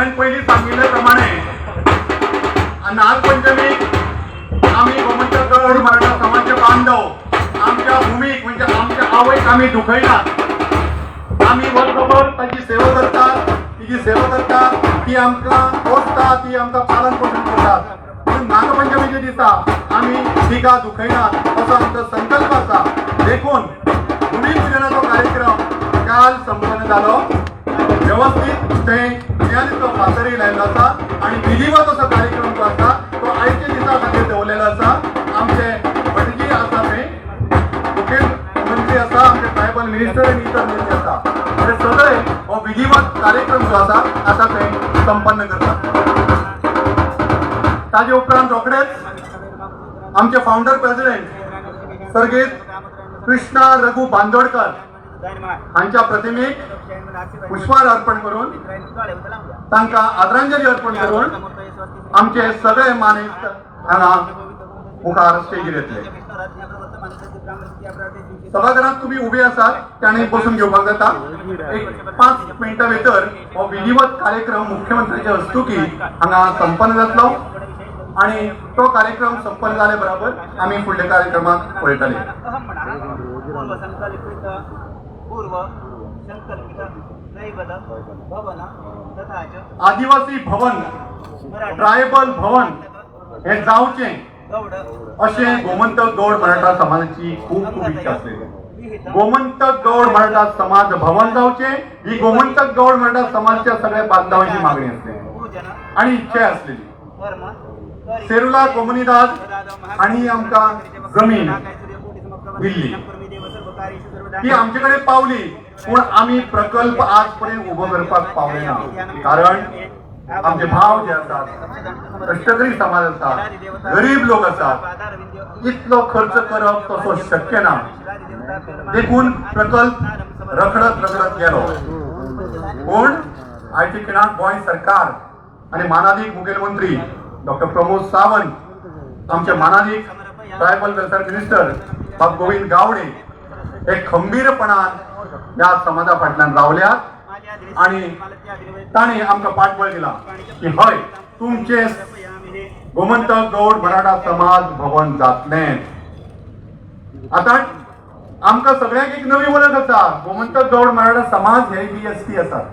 सगळ्यांत पयलीं सांगिल्ले प्रमाणे नागपंचमीक आम्ही गोमंतक मराठा समाज बांधव आमच्या भूमीक म्हणजे आमच्या आवयक आम्ही दुखयनात। आम्ही वर्सभर ताची सेवा करतात, तिची सेवा करतात, ती आमकां पोसता, ती आमकां पालन पोषण करतात। पूण नागपंचमीच्या दिसा आम्ही तिका दुखयनात असो आमचो संकल्प आसा। देखून भूमिपूजनाचो कार्यक्रम काल संपन्न जालो। व्यवस्थित थंय नियाळीचो फातरी लायलो आसा आनी विधिवत असो कार्यक्रम जो आसा तो आयच्या दिसा खातीर दवरलेलो आसा। आमचे भटजी आसा थंय, मुखेलमंत्री आसा, आमचे ट्रायबल मिनिस्टर आनी इतर मंत्री आसा, हे सगळे हो विधिवत कार्यक्रम जो आसा आतां थंय संपन्न करतात। ताजे उपरांत रोखडेच आमचे फाउंडर प्रेसिडेंट सर्गीत कृष्णा रघु बांदोडकर हांच्या प्रतिमेक पुष्पहार अर्पण करून तांकां आदरांजली अर्पण करून आमचे सगळे मानेस्त हांगा मुखार स्टेजीर येतले। सभाघरांत तुम्ही उबे आसात त्याने बसून घेवपाक जाता। एक 5 मिनटां भितर हो विधिवत कार्यक्रम मुख्यमंत्र्याचे हस्तुकी हांगा संपन्न जातलो आणि तो कार्यक्रम संपन्न जाले बरोबर आम्ही फुडल्या कार्यक्रमाक पळयतले। आदिवासी भवन, ट्रायबल भवन हे जावचें अशें गोमंतक गौड मराठा समाजाची खूब इच्छा आसलेली। गोमंतक गौड मराठा समाज भवन जावचें ही गोमंतक गौड मराठा समाजाच्या सगळ्या बांधवांची मागणी आसलेली आणि इच्छा आसलेली। सेरुला कोमुनिदाद हांणी आमकां जमीन दिल्ली, ती आमचे कडेन पावली, पूण आमी प्रकल्प आज पर्यंत उबो करपाक पावले ना। कारण आमचे भाव जे आसात, कष्टकरी समाज आसा, गरीब लोक आसात, इतलो खर्च करप तसो शक्य ना। देखून प्रकल्प रखडत गेलो। पूण आयच्या खिणाक गोंय सरकार आनी मानाधीक मुखेलमंत्री डॉक्टर प्रमोद सावंत, आमचे मानाधीक ट्रायबल वेलफेअर मिनिस्टर बाब गोविंद गावडे हे खंबीरपणान ह्या समाजा फाटल्यान रावल्यात आणि ताणें आमकां पाठबळ दिला की हय तुमचे गोमंतक गौड मराठा समाज भवन जातलें। आतां आमकां सगळ्यांक एक नवी वळख आसा, गोमंतक गौड मराठा समाज हे BST आसात।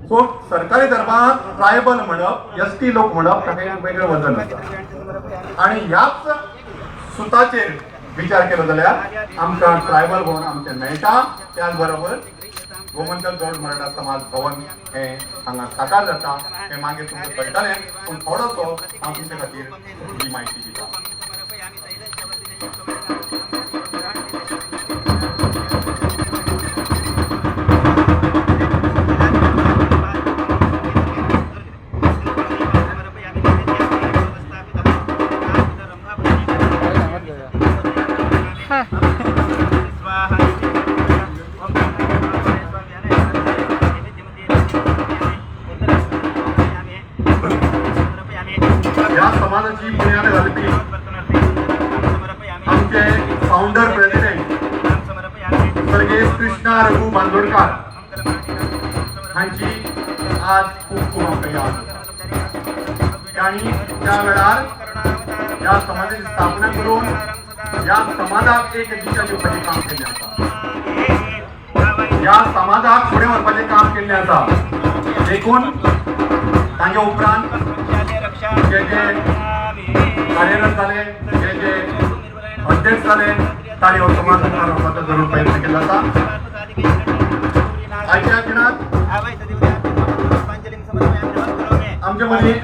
सो सरकारी दरबारात ट्रायबल म्हणप, ST लोक म्हणप ताका एक वेगळें वजन आसा आणि ह्याच सुताचेर विचार केलो जाल्यार आमकां ट्रायबल भवन आमचें मेळटा। त्याच बरोबर गोमंतक गौड मराठा समाज भवन हे हांगा साकार जाता हे मागीर तुमकां कळटलें, पूण थोडोसो हांव तुमचे खातीर ही म्हायती दिता। या समाजाची बुनियाद घालपी आमचे फाउंडर प्रेसिडेंट सर्गीत कृष्णा रघु बांदोडकर हांची आज खूब आमकां याद। तांणी त्या वेळार ह्या समाजाची स्थापना करून ह्या समाजाक एक दिशा दिवपाचें काम केलें आसा, ह्या समाजाक फुडें व्हरपाचें काम केल्लें आसा। देखून तांचे उपरांत जे कार्यरत जाले, जे अध्यक्ष जाले, तांणी हो समाज मुखार व्हरपाचो जरूर प्रयत्न केलो आसा। आयच्या दिनांत आमचे मदीं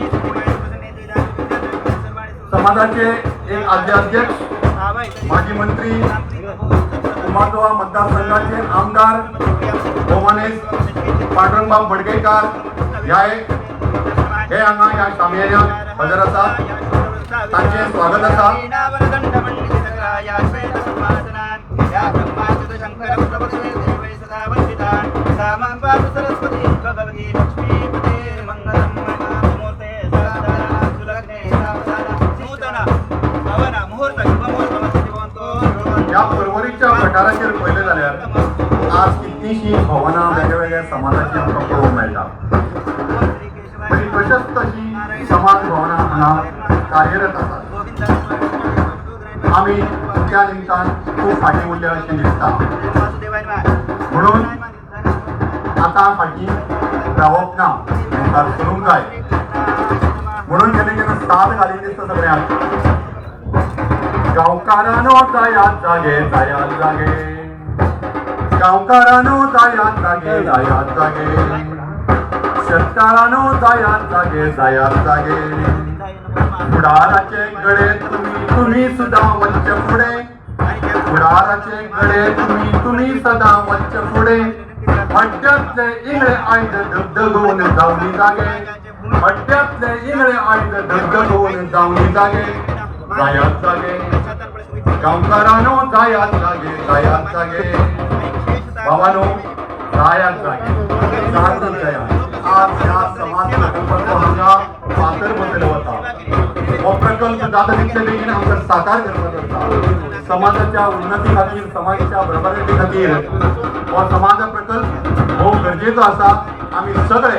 समाजाचे एक आद्य अध्यक्ष, माजी मंत्री, उमादोआ मतदारसंघाचे आमदार भोमानेस पांडुरंगबाब बडगेकर हे हांगा ह्या शामेळाक हजर आसात। तांचे स्वागत आसा। या परवरीच्या पठाराचेर पळयलें जाल्यार आज कितलीशीं भवनां वेगळ्या वेगळ्या समाजाची आमकां पळोवंक मेळटा। प्रशस्त अशी समाज भवना हांगा कार्यरत आसात. आमी त्या निमतान खूब फाटीं उरल्या अशें दिसता. म्हणून आतां फाटीं रावप ना, मुखार सरूंक जाय. म्हणून केन्ना साद घालीन दिसता सगळ्यांक. गांवकारांनो जायात जागे जायात जागे, गांवकारांनो जायात जागे जायात जागे, शेतकारांनो जायात जागे जायात जागे. फुडाराचे गडे तुम्ही सुद्दां वच्चे फुडें, फुडाराचे गडे तुम्ही सदां वच्चे फुडें. अड्ड्यातले इंगळे आयज धगधगोवन जावनी जागे, अड्ड्यातले इंगळे आयज धगधगोवन जावनी जागे जायात जागे. गांवकारांनो जायात जागे जायात जागे, भावानो जायात जागे जागृत जायात. आज ह्या समाज प्रकल्पाचो हांगा फातर बदल वता. हो प्रकल्प जाता तितले बेगीन आमकां साकार करपाक आसता. समाजाच्या उन्नती खातीर, समाजाच्या बरोबरके खातीर हो समाज प्रकल्प खूब गरजेचो आसा. आमी सगळे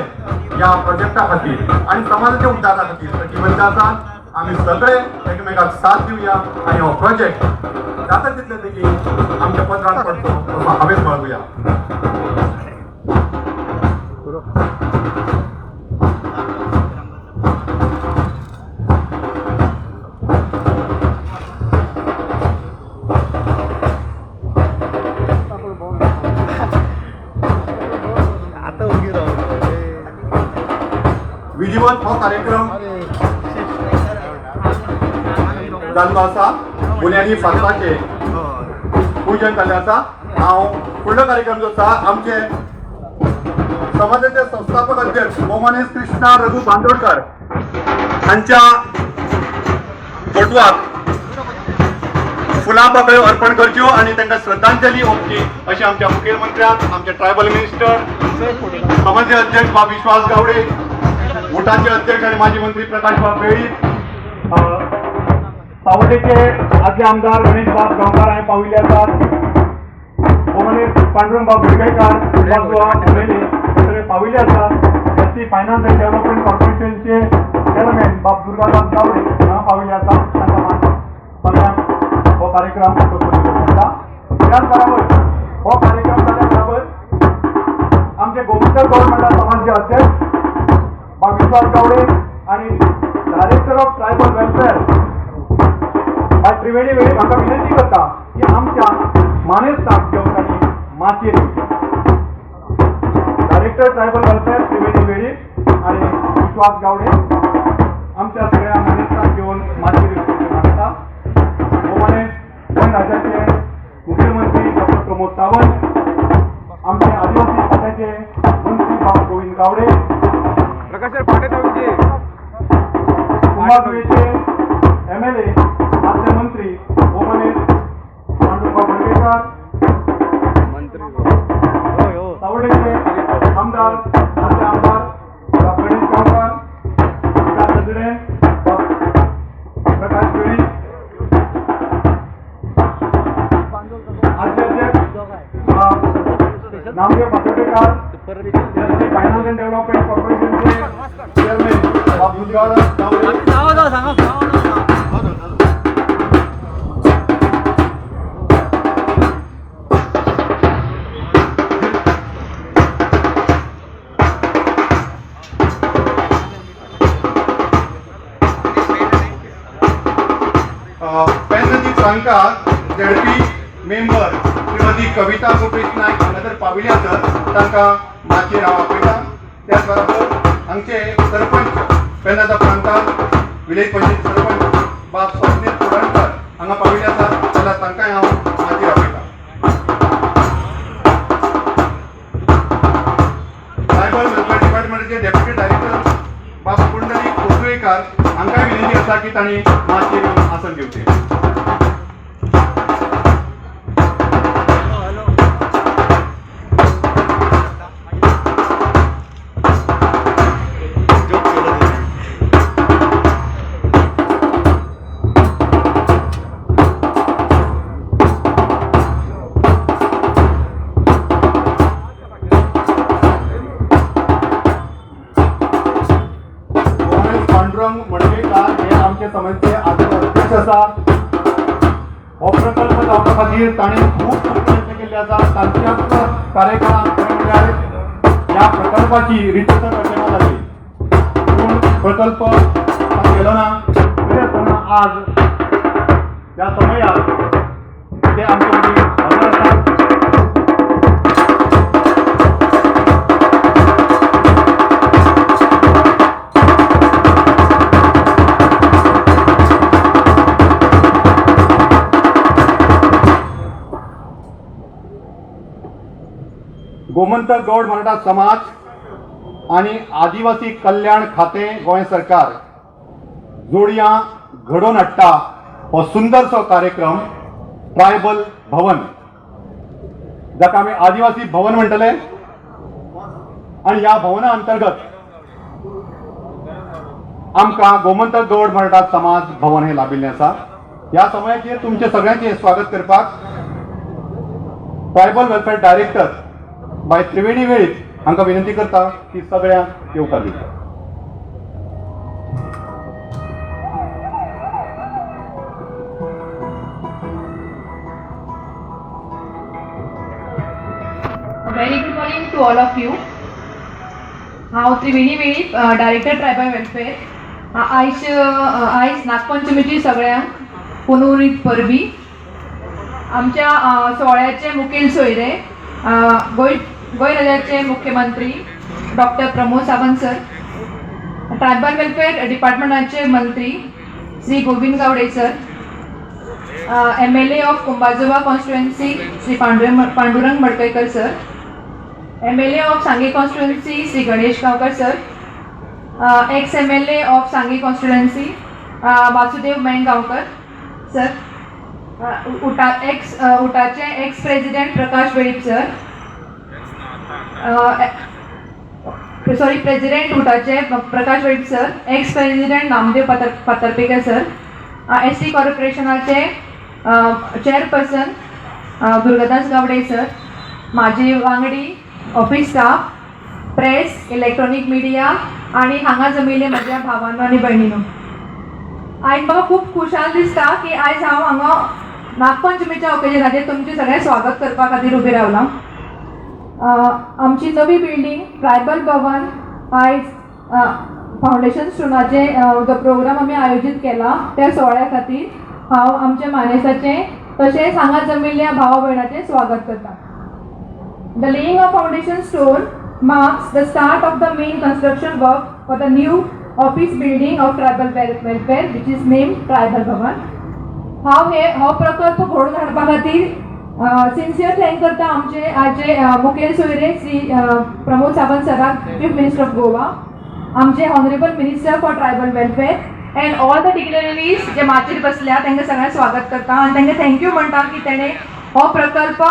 ह्या प्रोजेक्टा खातीर आनी समाजाच्या उद्धारा खातीर कटिबद्ध आसात. आमी सगळे एकमेकाक साथ दिवया आनी हो प्रोजेक्ट जाता तितले बेगीन आमच्या पदरांत पडचो हांवें बाळगुया. विधिवत हो कार्यक्रम जाल्लो आसा. बुन्यादी फातराचे पूजन जाल्लें आसा. हांव फुडलो कार्यक्रम जो आसा आमचे समाजाचे संस्थापक अध्यक्ष मोमानेस कृष्णा रघु बांदोडकर हांच्या फोटवाक फुलां पाकळ्यो अर्पण करच्यो आनी तांकां श्रद्धांजली ओंपची अशें आमच्या मुखेलमंत्र्याक, आमचे ट्रायबल मिनिस्टर, समाजाचे अध्यक्ष बाब विश्वास गावडे, भुटानचे अध्यक्ष आणि माजी मंत्री प्रकाश बाब बेळी, सावड्डेचे आदले आमदार गणेश बाब गांवकार हांवें पाविल्ले आसात. मोमानेस पांडुरंग बाब बेळगेकार सगळे पाविल्ले आसात. एसटी फायनान्स अँड डेव्हलपमेंट कॉर्पोरेशनचे चेअरमॅन बाब दुर्गादास गावडे हांगा पाविल्ले आसात. तांकां सगळ्यांक हो कार्यक्रम शकता. त्याच बरोबर हो कार्यक्रम जाल्या बरोबर आमचे गोमंतक गव्हर्नमेंटा समाजचे अध्यक्ष बाब विश्वास गावडे आणि डायरेक्टर ऑफ ट्रायबल वेलफेअर बाय त्रिवेणी वेळी म्हाका विनंती करता की आमच्या मानेस तालुक्यानी माचयेर डायरेक्टर ट्रायबल वेलफेअर त्रिवेणी वेळी आणि विश्वास गावडे आमच्या सगळ्या मानेस्तांक घेऊन माचयेर मागता. गोमानेस गोंय राज्याचे मुख्यमंत्री डॉक्टर प्रमोद सावंत, आमचे आदिवासी खात्याचे मंत्री बाब गोविंद गावडे, कुंभारजुळेचे MLA आदले मंत्री मोमानेस पांडुरंग बेळगेकार, सावड्डेचे आमदार आदले आमदार डॉ. गणेश गांवकार, विकास हजरे, प्रकाश बेळी, आदले अध्यक्ष नामदेव पातोडेकार, फायनान्स अँड डेव्हलपमेंट कॉर्पोरेशनचे चेअरमॅन बाब दुर्गादास गावडे. पेननदी सांगतात झेडपी मेंबर श्रीमती कविता गोपेश नायक हांगा जर पाविल्ले आसत तांकां माचयेर हांव आपयता. त्याच बरोबर हांगचे सरपंच पेननदा प्रांतात विलेज पंचायत सरपंच बाब स्वप्नील कुडणकर हांगा पाविल्ले आसात जाल्यार तांकांय हांव माचयेर आपयता. ट्रायबल वेलफेअर डिपार्टमेंटाचे डेप्युटी डायरेक्टर बाब पुंडलीक कोसळेकार हांकांय विनंती आसा की तांणी माचयेर येवन आसन घेवचें. खातीर ताणें खूब प्रयत्न केल्ले आसा. तांच्याच कार्यकाळांत या प्रकल्पाची रितसर रचना जाली, पूण प्रकल्प केलो ना. तरी आसतना आज ह्या समयार ते आमचे मदीं हजर आसात. गोमंतक गौड मराठा समाज आणि आदिवासी कल्याण खातें गोंय सरकार जोडयां घडोवन हाडटा हो सुंदरसो कार्यक्रम ट्रायबल भवन, जाका आमी आदिवासी भवन म्हणटले. आणि ह्या भवना अंतर्गत आमकां गोमंतक गौड मराठा समाज भवन हे लाभिल्लें आसा. ह्या समयाचेर तुमचे सगळ्यांचे स्वागत करपाक ट्रायबल वेलफेअर डायरेक्टर बाय त्रिवेणी वेळीप हांकां विनंती करता की सगळ्यांक येवकार दिवचो. Very good morning to all of you. हांव त्रिवेणी वेळीप डायरेक्टर ट्रायबल वेलफेअर. आयज नागपंचमीची सगळ्यांक पुनरुरीत परबी. आमच्या सोहळ्याचे मुखेल सोयरे गोंय राज्याचे मुख्यमंत्री doctor Pramod Sawant sir, tribal welfare डिपार्टमेंटाचे मंत्री Shri Govind Gawade sir, MLA of Kumbharjuva constituency Shri Pandurang Madkaikar sir, MLA of Sanguem constituency Shri Ganesh Gaonkar sir, ex MLA of Sanguem constituency Vasudev Mengaonkar sir, उटाचे ex president Prakash Velip sir, president उटाचे Prakash Velip sir, ex president Namdev Patarpekar sir, ST कॉर्पोरेशनाचे चेअरपर्सन दुर्गादास गावडे सर, माझे वांगडी office staff, press, electronic media आणि हांगा जमिल्ले म्हज्या भावांनो आनी भयणींनो, आयज म्हाका खूब खुशाल दिसता की आयज हांव हांगा नागपंचमीच्या ओकेजनाचेर तुमचे सगळें स्वागत करपा खातीर उबी रावलां. आमची नवी बिल्डींग ट्रायबल भवन आयज फावंडेशन स्टोनाचे जो प्रोग्राम आमी आयोजीत केला त्या सोहळ्या खातीर हांव आमच्या मानेसाचे तशेंच हांगा जमिल्ल्या भावा भयणाचें स्वागत करता. The laying of foundation stone marks the start of the main construction work for the new office building of tribal welfare, which is named Tribal Bhavan. हो प्रकल्प घडोवन हाडपा खातीर सिन्सियर थँक करता आमचे आजचे मुखेल सोयरे श्री प्रमोद सावंत सराक, चीफ मिनिस्टर ऑफ गोवा, आमचे honourable minister for tribal welfare and all the dignitaries जे माचेर बसल्या तांकां सगळ्यांक स्वागत करता आनी तांकां थँक्यू म्हणटा की तेणें हो प्रकल्प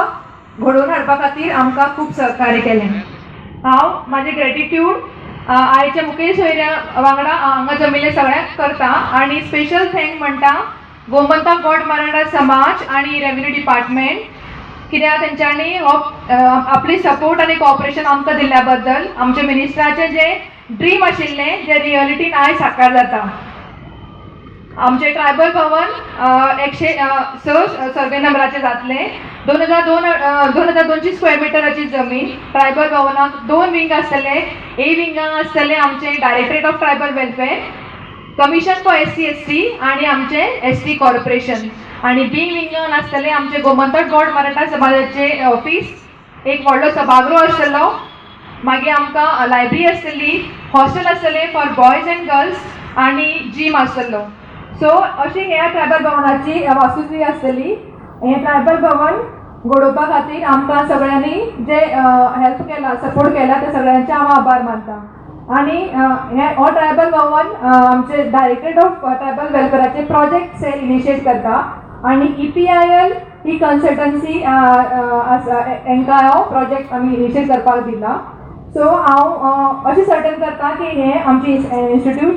घडोवन हाडपा खातीर आमकां खूब सहकार्य केलें. हांव म्हाजें ग्रेटिट्यूड आयच्या मुखेल सोयऱ्या वांगडा हांगा जमिल्ले सगळ्यांक करता आनी स्पेशल थँक म्हणटा गोमंतक गौड मराठा समाज आणि रेव्हेन्यू डिपार्टमेंट, कित्याक तेंच्यांनी हो आपली सपोर्ट आनी कॉपरेशन आमकां दिल्ल्या बद्दल. आमच्या मिनिस्टराचें जे ड्रीम आशिल्लें जे रियलिटीन आयज साकार जाता. आमचे ट्रायबल भवन 106 सर्वे नंबराचे जातले. 2200 स्क्वेअर मिटराची जमीन. ट्रायबल भवनाक 2 विंग आसतले. ए विंगाक आसतले आमचे directorate of tribal welfare, commission for SC ST आणि आमचे ST कॉर्पोरेशन, आणि बी विंगान आसतले आमचे गोमंतक गौड मराठा समाजाचे ऑफिस. एक व्हडलो सभागृह आसतलो, मागीर आमकां लायब्ररी आसतली, हॉस्टेल आसतले फॉर बॉयज एंड गर्ल्स आणि जिम आसतलो. सो अशी ह्या ट्रायबल भवनाची वास्तुस्थिती आसतली. हे ट्रायबल भवन घडोवपा खातीर आमकां सगळ्यांनी जे हेल्प केला, सपोर्ट केला, त्या सगळ्यांचे हांव आभार मानता. आणि हो ट्रायबल भवन आमचे डायरेक्टरेट ऑफ ट्रायबल वेलफेअराचे प्रोजेक्ट सेल इनिशिएट करता आणि EPIL ही कन्सल्टन्सी हांकां हो प्रोजेक्ट आमी इनिशिएट करपाक दिला. सो हांव अशें सर्टन करता की हे आमची इन्स्टिट्यूट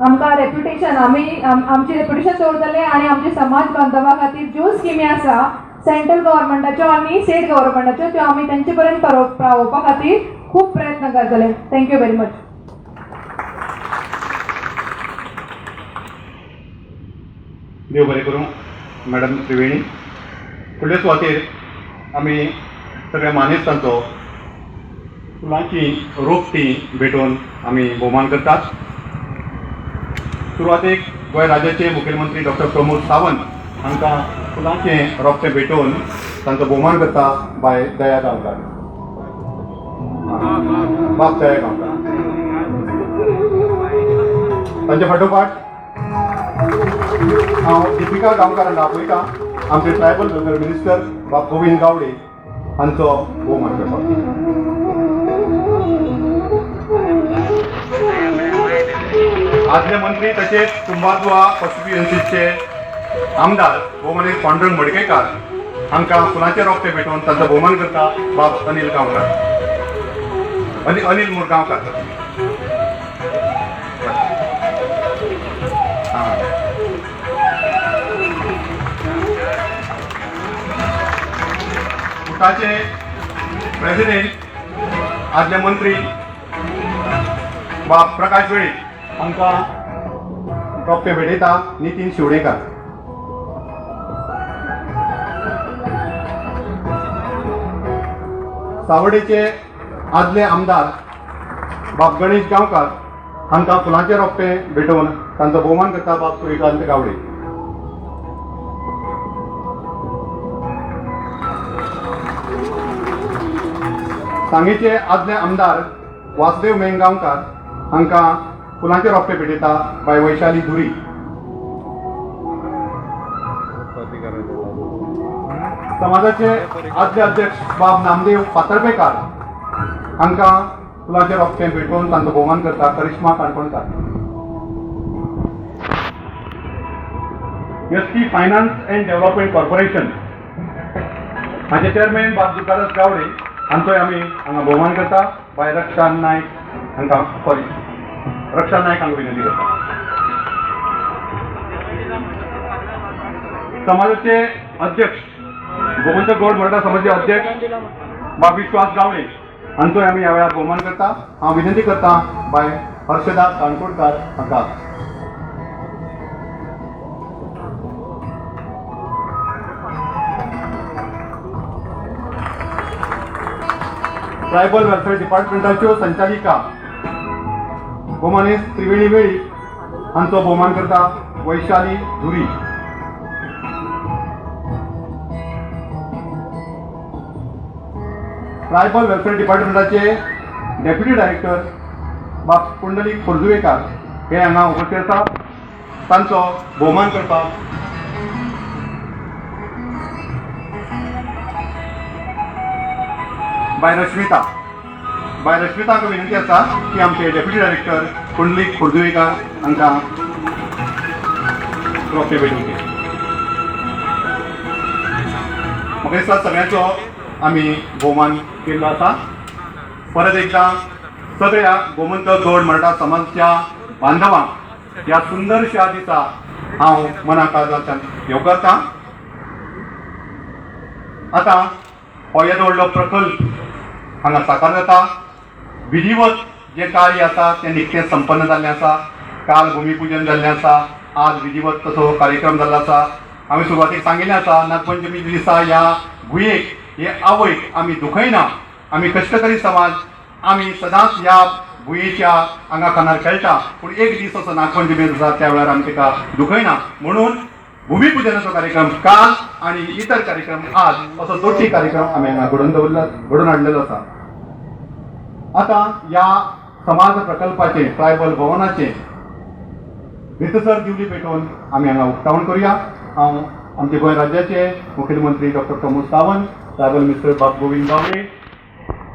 आमकां रेप्युटेशन आमची रेप्युटेशन दवरतले आणि आमचे समाज बांधवा खातीर ज्यो स्किमी आसा सेंट्रल गव्हर्मेंटाच्यो आनी स्टेट गव्हर्मेंटाच्यो त्यो आमी तेंचे पर्यंत पावोवपा खातीर खूब प्रयत्न करतले. Thank you very much. देव बरें करूं मॅडम त्रिवेणी. फुडले सुवातेर आमी सगळ्या मानेस्तांचो फुलांची रोपटी भेटून आमी भोवमान करतात. सुरवातेक गोंय राज्याचे मुखेलमंत्री डॉक्टर प्रमोद सावंत हांकां फुलांचे रोपटे भेटून तांकां भोवमान करता बाय दया गांवकार. बाब दया गांवकार. तांचे फाटोफाट हांव दिपिका गांवकारांक आपयता आमचे ट्रायबल वेलफेअर मिनिस्टर बाब गोविंद गावडे हांचो भोवमान करपाक. आदले मंत्री तसेच कुंभारजुआ कॉन्स्टिट्युएन्सीचे आमदार भोवमानेस्त पांडुरंग मडकयकार हांकां फुलांचे रोपटे भेटून तांचो भोवमान करता बाब अनिल गांवकार. अनिल मुरगांवकार. फुटाचे प्रेसिडेंट आदले मंत्री बाब प्रकाश वेळीप हांकां रोपटे भेटयता नितीन शिवडेकर. सावडेचे आदले आमदार बाब गणेश गांवकार हांकां फुलांचे रोपटे भेटून तांचो भोवमान करता बाब सूर्यकांत गावडे. सांगेचे आदले आमदार वासुदेव मेंगांवकार हांकां फुलांचे रोपटे भेटयता बाय वैशाली धुरी. समाजाचे आदले अध्यक्ष बाब नामदेव फातर्पेकार हांकां फुलांचे रोपटे भेटून तांचो भोवमान करता Karishma Kankonkar. ST finance and development corporation हाचे चेअरमॅन बाब तुकाराम गावडे हांचोय आमी हांगा भोवमान करता बाय रक्षा नायक हांकां विनंती करता. समाजाचे अध्यक्ष गोमंतक गौड मराठा समाजाचे अध्यक्ष बाब विश्वास गावडे हांचोय आमी ह्या वेळार भोवमान करता. हांव विनंती करता बाय हर्षदास काणकोणकार हांकां. ट्रायबल वेलफेअर डिपार्टमेंटाच्यो संचालिका भोवमानेस्त त्रिवेणी वेळीप हांचो भोवमान करता वैशाली धुरी. ट्रायबल वेलफेअर डिपार्टमेंटाचे डेप्युटी डायरेक्टर बाब पुंडलीक खोर्जुवेकार हे हांगा उपस्थित आसा. तांचो भोवमान करता बाय रश्मिताक विनंती आसा की आमचे डेप्युटी डायरेक्टर पुंडलीक खोर्जुवेकार हांकां रोपटे भेटूंचे. म्हाका दिसता सगळ्यांचो आमी भोवमान केल्लो आसा. परत एकदां सगळ्या गोमंतक गौड मराठा समाजाच्या बांधवांक ह्या सुंदरशा दिसा हांव मनाकाळजांतल्यान येवकारतां. आतां हो येदो व्हडलो प्रकल्प हांगा साकार जाता. विधिवत जे कार्य आसा तें निकतेंच संपन्न जाल्लें आसा. काल भुमिपूजन जाल्लें आसा. आज विधिवत तसो कार्यक्रम जाल्लो आसा. हांवें सुरवातेक सांगिल्लें आसा नागपंचमी दिसा ह्या भुंयेक हे आवयक आमी दुखयना. आमी कश्टकरी समाज आमी सदांच ह्या भुंयेच्या आंगा खांदार खेळटा. पूण एक दीस असो नागपंचमी आसा त्या वेळार आमी तिका दुखयना. म्हणून भुमिपूजनाचो कार्यक्रम काल आनी इतर कार्यक्रम आज असो दोट्टी कार्यक्रम आमी हांगा घडोवन हाडलेलो आसा. आता ह्या समाज प्रकल्पाचे ट्रायबल भवनाचे रितसर दिवली भेटून आमी हांगा उक्तावण करूया. हांव आमचे गोंय राज्याचे मुखेलमंत्री doctor Pramod Sawant, tribal minister बाब गोविंद गावडे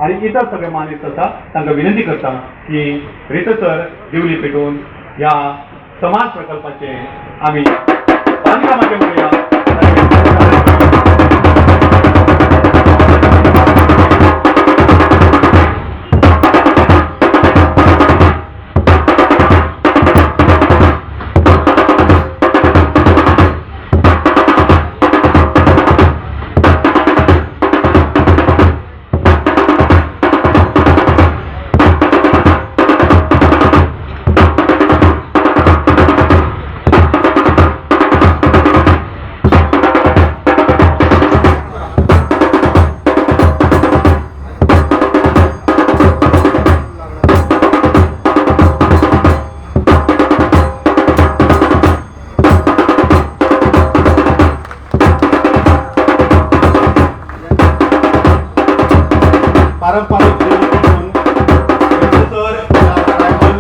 आनी इतर सगळे मानेस्त आसा तांकां विनंती करता की रितसर दिवली पेटोवन ह्या समाज प्रकल्पाचे आमी बांदकामाचे करूया. पारंपरिक जेवण तर या ट्रायबल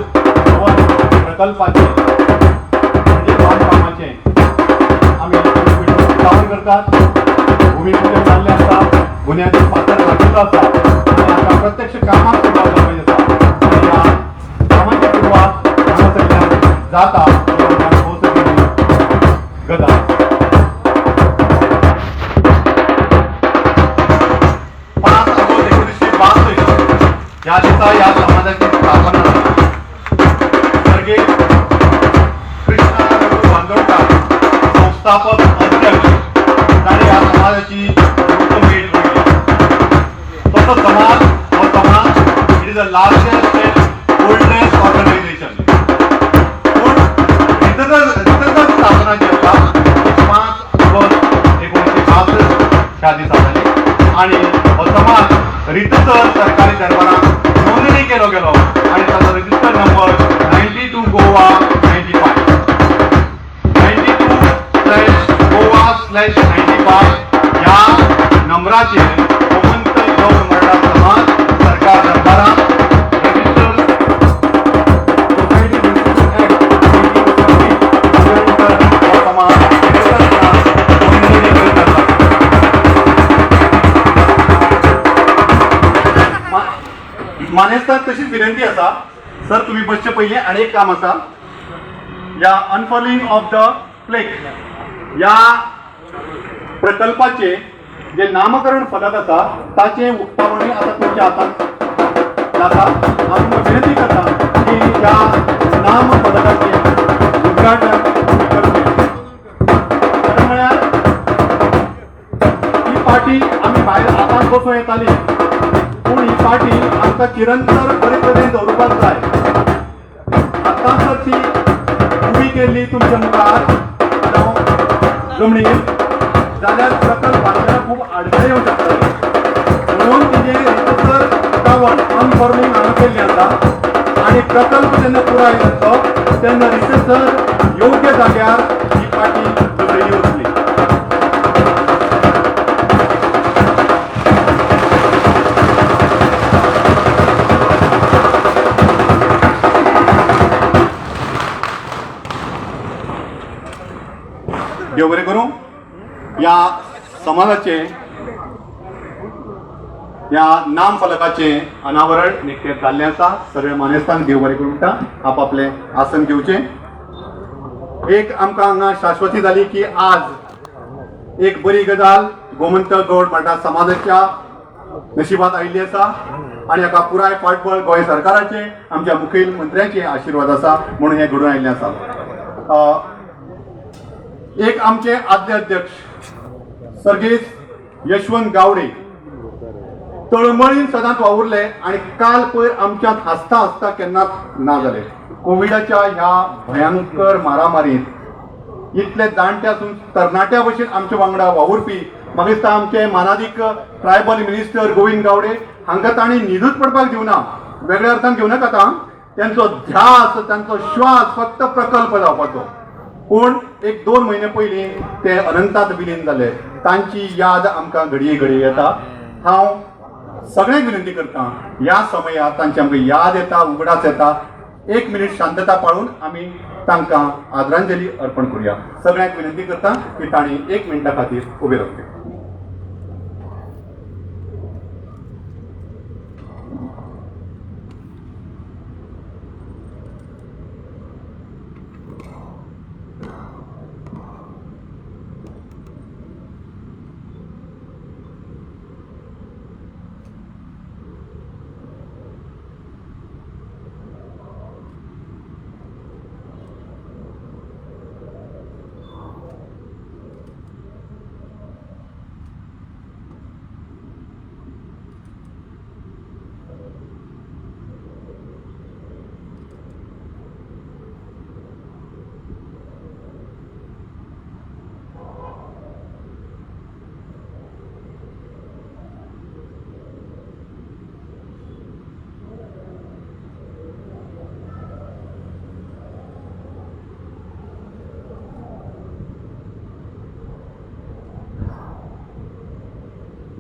भवन प्रकल्पाचे म्हणजे बांधकामाचे आम्ही उद्घाटन करतात. भूमिपूजन चालले असतात, गुन्ह्याचे पात्र घातलेलं असतात आणि आता प्रत्यक्ष कामात सुरुवात करायची असतात. आणि या कामाची सुरुवात जाता गदा 5 ऑगस्ट 1962 या दिवसा या समाजाची स्थापना झाली. स्वर्गीय कृष्णा बांदोडकर संस्थापक अध्यक्ष आणि या समाजाची भेट होती. तसं समाज it is the largest and oldest organisation. स्थापना जी आसा 5 ऑगस्ट 1962 ह्या दिसा जाली आणि हो समाज रितसर सरकारी दरबारात नोंदणी केलो गेलो आणि ताचो रजिस्टर नंबर 92 गोवा 95 92/gowa/95 ह्या नंबराचेर गोमंतक गौड मराठा समाज सरकार दरबारात मानेस्तार तशीच विनंती असा. सर तुम्ही बसचे पहिले आणि एक काम असा, या अनफॉलिंग ऑफ द फ्लेग या प्रकल्पाचे जे नामकरण फलक असा ताचे उक्तावणी आता तुमच्या हातात जाता. हांव तुमकां विनंती करता की या नाम फलकाचे उद्घाटन करचे. खरें म्हळ्यार ही पार्टी आमी भायर आतांच बसूं येताली पूण ही पार्टी आमकां चिरंतर बरे तरेन दवरपाक जाय. आतां जर ती उबी केल्ली तुमच्या मुखार जमनीर जाल्यार प्रकल्प बांदतना खूब आडखळ येवंक शकता. म्हणून तिजे रितसर उक्तावण अनफॉर्मिंग हांगा केल्लें आसा आनी प्रकल्प जेन्ना पुराय जातलो तेन्ना रितसर योग्य जाग्यार ही पार्टी दवरिल्ली वतली. देव बरें करूं. या समाजाचे या नाम फलकाचे अनावरण निकतें जाल्लें आसा. सगळे मानेस्तांक देव बरें करूं म्हणटा आपआपले आसन घेवचें. एक आमकां हांगा शाश्वती जाली की आज एक बरी गजाल गोमंतक गौड मराठा समाजाच्या नशिबात आयिल्ली आसा आणि हाका पुराय फाटबळ गोंय सरकाराचे आमच्या मुखेलमंत्र्याचे आशिर्वाद आसा म्हणून हें घडून आयिल्लें आसा. एक आमचे आद्य अध्यक्ष सर्गेस यशवंत गावडे तळमळीन सदांच वावुरले आणि काल पयर आमच्यात हसता हसता केन्नाच ना जाले. कोविडाच्या ह्या भयंकर मारामारीत इतले जाणट्यासून तरणाट्या भशेन आमच्या वांगडा वावुरपी म्हाका दिसता आमचे मानादीक ट्रायबल मिनिस्टर गोविंद गावडे हांकां तांणी न्हिदूच पडपाक दिवना. वेगळ्या अर्थान घेवं नाका आतां. त्यांचो ध्यास तांचो श्वास फक्त प्रकल्प जावपाचो. पूण 1-2 म्हयने पयलीं ते अनंतात विलीन जाले. तांची याद आमकां घडये घडये येता. हांव सगळ्यांक विनंती करता ह्या समयात तांची आमकां याद येता, उगडास येता. 1 मिनीट शांतता पाळून आमी तांकां आदरांजली अर्पण करुया. सगळ्यांक विनंती करता की तांणी 1 मिनटा खातीर उबे रावचे.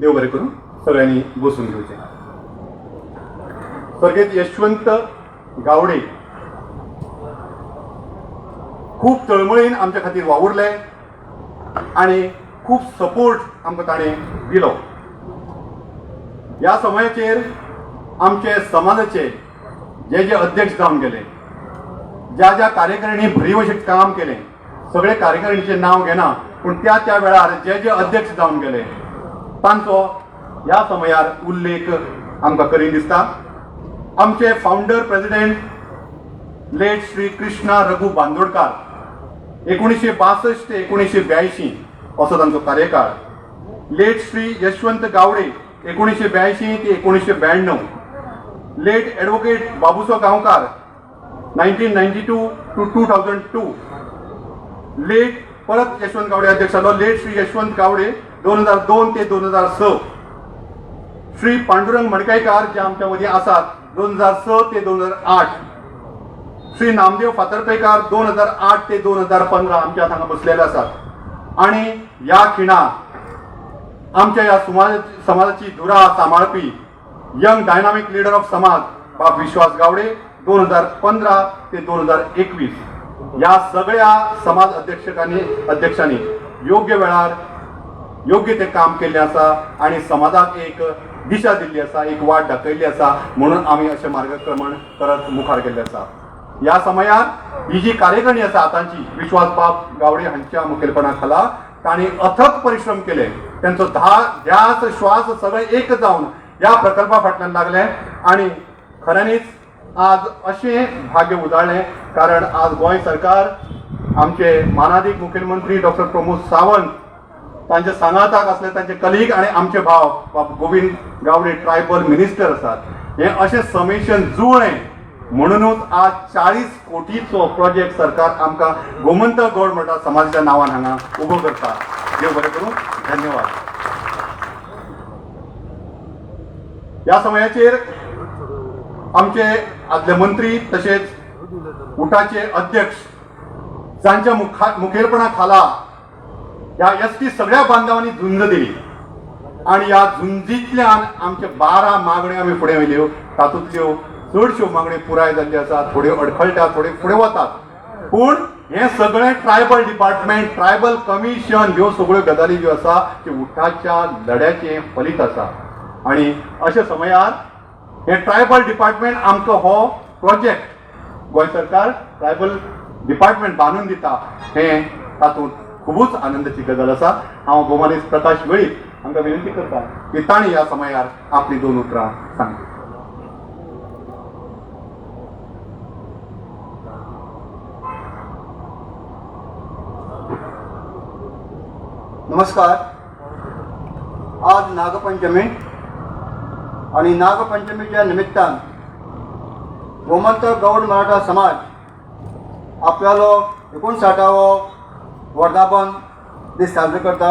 देव बरें करूं. सगळ्यांनी बसून घेवचें. स्वर्गीय यशवंत गावडे खूप तळमळीन आमच्या खातीर वावुरले आणि खूप सपोर्ट आमकां ताणें दिलो. ह्या समयाचेर आमचे समाजाचे जे जे अध्यक्ष जावन गेले, ज्या ज्या कार्यकारिणी बरी भशेन काम केलें, सगळे कार्यकारिणीचे नांव घेना पूण त्या त्या वेळार जे जे अध्यक्ष जावन गेले तांचो ह्या समयार उल्लेख आमकां करीन दिसता. आमचे founder president late Shri Krishna Raghu Bandodkar 1962 ते 1982 असो तांचो कार्यकाळ. लेट श्री यशवंत गावडे 1982 ते 1992. Late advocate Babuso Gaonkar 1992 to 2002. Late परत यशवंत गावडे अध्यक्ष जालो. लेट श्री यशवंत गावडे 2002 ते 2006. श्री पांडुरंग मडकयकार जे आमच्या मदीं आसात 2006 ते 2008. श्री नामदेव फातर्पेकार 2008 ते 2015 आमच्या हांगा बसलेले आसात. आणि ह्या खिणाक आमच्या ह्या समाजाची धुरा सांबाळपी यंग डायनामिक लीडर ऑफ समाज बाब विश्वास गावडे 2015 ते 2021 ह्या सगळ्या समाज अध्यक्षांनी योग्य वेळार योग्य ते काम केल्लें आसा आणि समाजाक एक दिशा दिल्ली आसा, एक वाट दाखयल्ली आसा. म्हणून आमी अशें मार्गक्रमण करत मुखार गेल्ले आसा. ह्या समयार ही जी कार्यकारिणी आसा आतांची विश्वास बाब गावडे हांच्या मुखेलपणा खाला तांणी अथक परिश्रम केले. त्यांचो ध्यास श्वास सगळे एक जावन ह्या प्रकल्पा फाटल्यान लागले आणि खऱ्यांनीच आज अशें भाग्य उजाळ्ळें कारण आज गोंय सरकार आमचे मानाधीक मुखेलमंत्री डॉक्टर प्रमोद सावंत तांचे सांगाताक असले तांचे कलीग आणि आमचे भाव बाब गोविंद गावडे ट्रायबल मिनिस्टर आसात. हे अशें समेशन जुळ्ळें म्हणूनच आज 40 कोटीचो प्रोजेक्ट सरकार आमकां गोमंतक गौड मठा समाजाच्या नांवान हांगा उबो करता. देव बरें करूं. धन्यवाद. ह्या समयाचेर आमचे आदले मंत्री तशेंच उठाचे अध्यक्ष जांच्या मुखेलपणा खाला ह्या एसटी सगळ्या बांधवांनी झुंज दिली आणि ह्या झुंजींतल्यान आमचे 12 मागण्यो आमी फुडें व्हेल्यो. तातूंतल्यो चडश्यो मागण्यो पुराय जाल्ल्यो आसात, थोड्यो अडखळटा, थोड्यो फुडें वतात. पूण हे सगळें ट्रायबल डिपार्टमेंट, ट्रायबल कमिशन ह्यो सगळ्यो गजाली ज्यो आसा त्यो उठाच्या लढ्याचें फलीत आसा. आणि अशा समयार हे ट्रायबल डिपार्टमेंट आमकां हो प्रोजेक्ट गोंय सरकार ट्रायबल डिपार्टमेंट बांदून दिता हे तातूंत खूबच आनंदाची गजाल आसा. हांव गोमानीस प्रकाश वेळीप हांकां विनंती करता की तांणी ह्या समयार आपली 2 उतरां सांगली. नमस्कार. आज नागपंचमी आणि नागपंचमीच्या निमित्तान गोमंतक गौड मराठा समाज आपल्यालो 59वो वर्धापन दीस साजरो करता.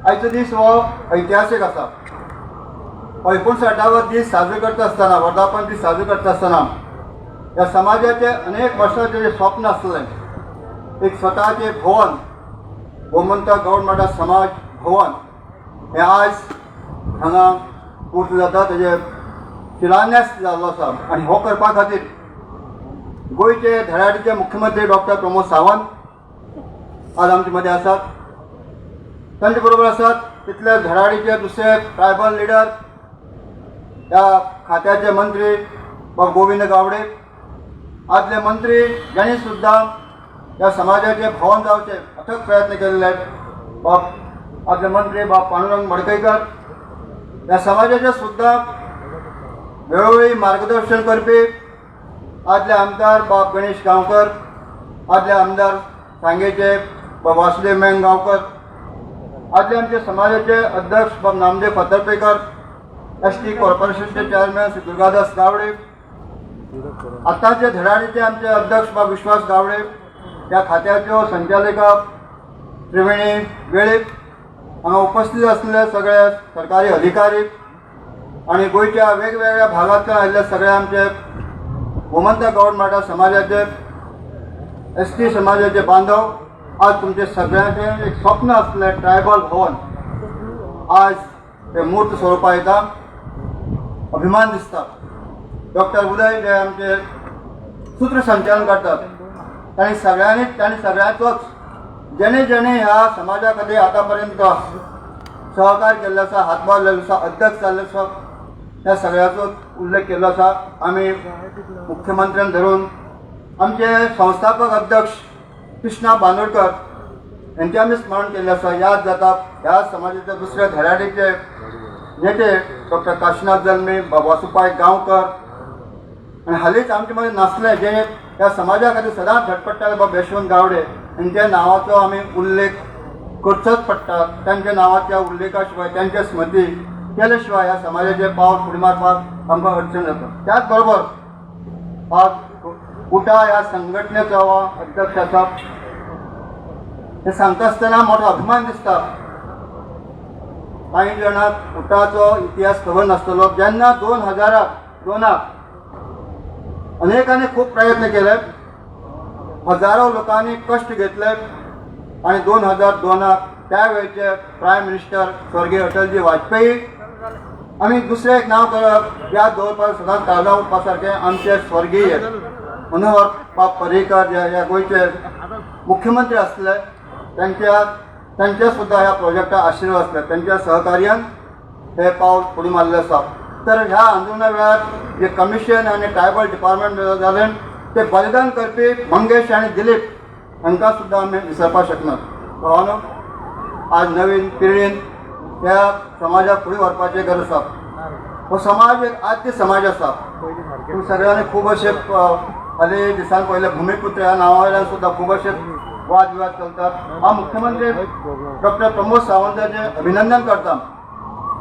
आयचो दीस हो ऐतिहासीक आसा. 59वो दीस साजरो करता आसतना, वर्धापन दीस साजरो करता आसतना ह्या समाजाचे अनेक वर्सांचे जे स्वप्न आसलें, एक स्वताचे भवन गोमंतक गौड मराठा समाज भवन हे आज हांगा पूर्ण जाता. तेजे शिलान्यास जाल्लो आसा आणि हो करपा खातीर गोंयचे धडाडीचे मुख्यमंत्री डॉक्टर प्रमोद सावंत आज आमचे मदें आसात. तांचे बरोबर आसात तितले धडाडीचे दुसरे ट्रायबल लिडर, ह्या खात्याचे मंत्री बाब गोविंद गावडे, आदले मंत्री जांणी सुद्दां ह्या समाजाचे भवन जावचे अथक प्रयत्न केलेले बाब आदले मंत्री बाब पांडुरंग मडकयकर, ह्या समाजाचे सुद्दां वेळोवेळी मार्गदर्शन करपी आदले आमदार बाब गणेश गांवकर, आदले आमदार सांगेचे बाब वासुदेव मेंग गांवकर, आदले आमचे समाजाचे अध्यक्ष बाब नामदेव फातर्पेकर, एसटी कॉर्पोरेशनचे चेअरमॅन श्री दुर्गादास गावडे, आतांचे धडाडीचे आमचे अध्यक्ष बाब विश्वास गावडे, ह्या खात्याच्यो संचालिका त्रिवेणी वेळीप, हांगा उपस्थित असलेले सगळे सरकारी अधिकारी आणि गोंयच्या वेगवेगळ्या भागांतल्यान आयिल्ले सगळे आमचे गोमंतक गौड मराठा समाजाचे एसटी समाजाचे बांधव, आज तुमचे सगळ्यांचे एक स्वप्न असलें ट्रायबल भवन आज ते मूर्त स्वरुपा येता. अभिमान दिसता. डॉक्टर उदय जे आमचे सूत्रसंचालन करतात तांणी सगळ्यांचोच जेणे जेणे ह्या समाजा खातीर आतापर्यंत सहकार केल्लो आसा, हातभार लायलो आसा, अध्यक्ष जाल्लो आसा, त्या सगळ्याचो उल्लेख केल्लो आसा. आमी मुख्यमंत्र्यान धरून आमचे संस्थापक अध्यक्ष कृष्णा बांदोडकर यांचे आमी स्मरण केल्लें आसा. याद जाता ह्या समाजाचे दुसरे धडाडीचे नेते डॉक्टर काशीनाथ जल्मी, वासुपाय गांवकर आनी हालींच आमचे मदीं नासले जे ह्या समाजा खातीर सदांच धडपडटाले बाब यशवंत गावडे यांच्या नांवाचो आमी उल्लेख करचोच पडटा. त्यांच्या नांवाच्या उल्लेखा शिवाय त्यांच्या स्मृती केले शिवाय ह्या समाजाचे पावल फुडें मारपाक आमकां अडचण जाता. त्याच बरोबर आज उटा ह्या संघटनेचो अध्यक्ष आसा हे सांगता आसतना मोठो अभिमान दिसता. कांय जाणांक उटाचो इतिहास खबर नासतलो. जेन्ना 2002 अनेकांनी खूप प्रयत्न केले, हजारो लोकांनी कष्ट घेतले आणि 2002 त्यावेळेचे प्रायम मिनिस्टर स्वर्गीय अटलजी वाजपेयी आणि दुसरें एक नांव करप याद दवरपाक सदांच काळजा उठपा सारकें आमचे स्वर्गीय मनोहर बाब पर्रीकर जे ह्या गोंयचे मुख्यमंत्री आसले त्यांचे सुद्धा ह्या प्रोजेक्टाक आशिर्वाद आसले. त्यांच्या सहकार्यान हे पावल फुडें मारलें आसा. तर ह्या आंदोलना वेळार जे कमिशन आनी ट्रायबल डिपार्टमेंट जालें ते बलिदान करपी मंगेश आनी दिलीप हांकां सुद्दां आमी विसरपाक शकनात. भावानो, आज नवीन पिळगेन ह्या समाजाक फुडें व्हरपाची गरज आसा. हो समाज एक आद्य समाज आसा. पूण सगळ्यांनी खूब अशे हालीं दिसान पयले भुमिपुत्र ह्या नांवा वयल्यान सुद्दां खूब अशे वाद विवाद चलतात. हांव मुख्यमंत्री डॉक्टर प्रमोद सावंताचें अभिनंदन करता.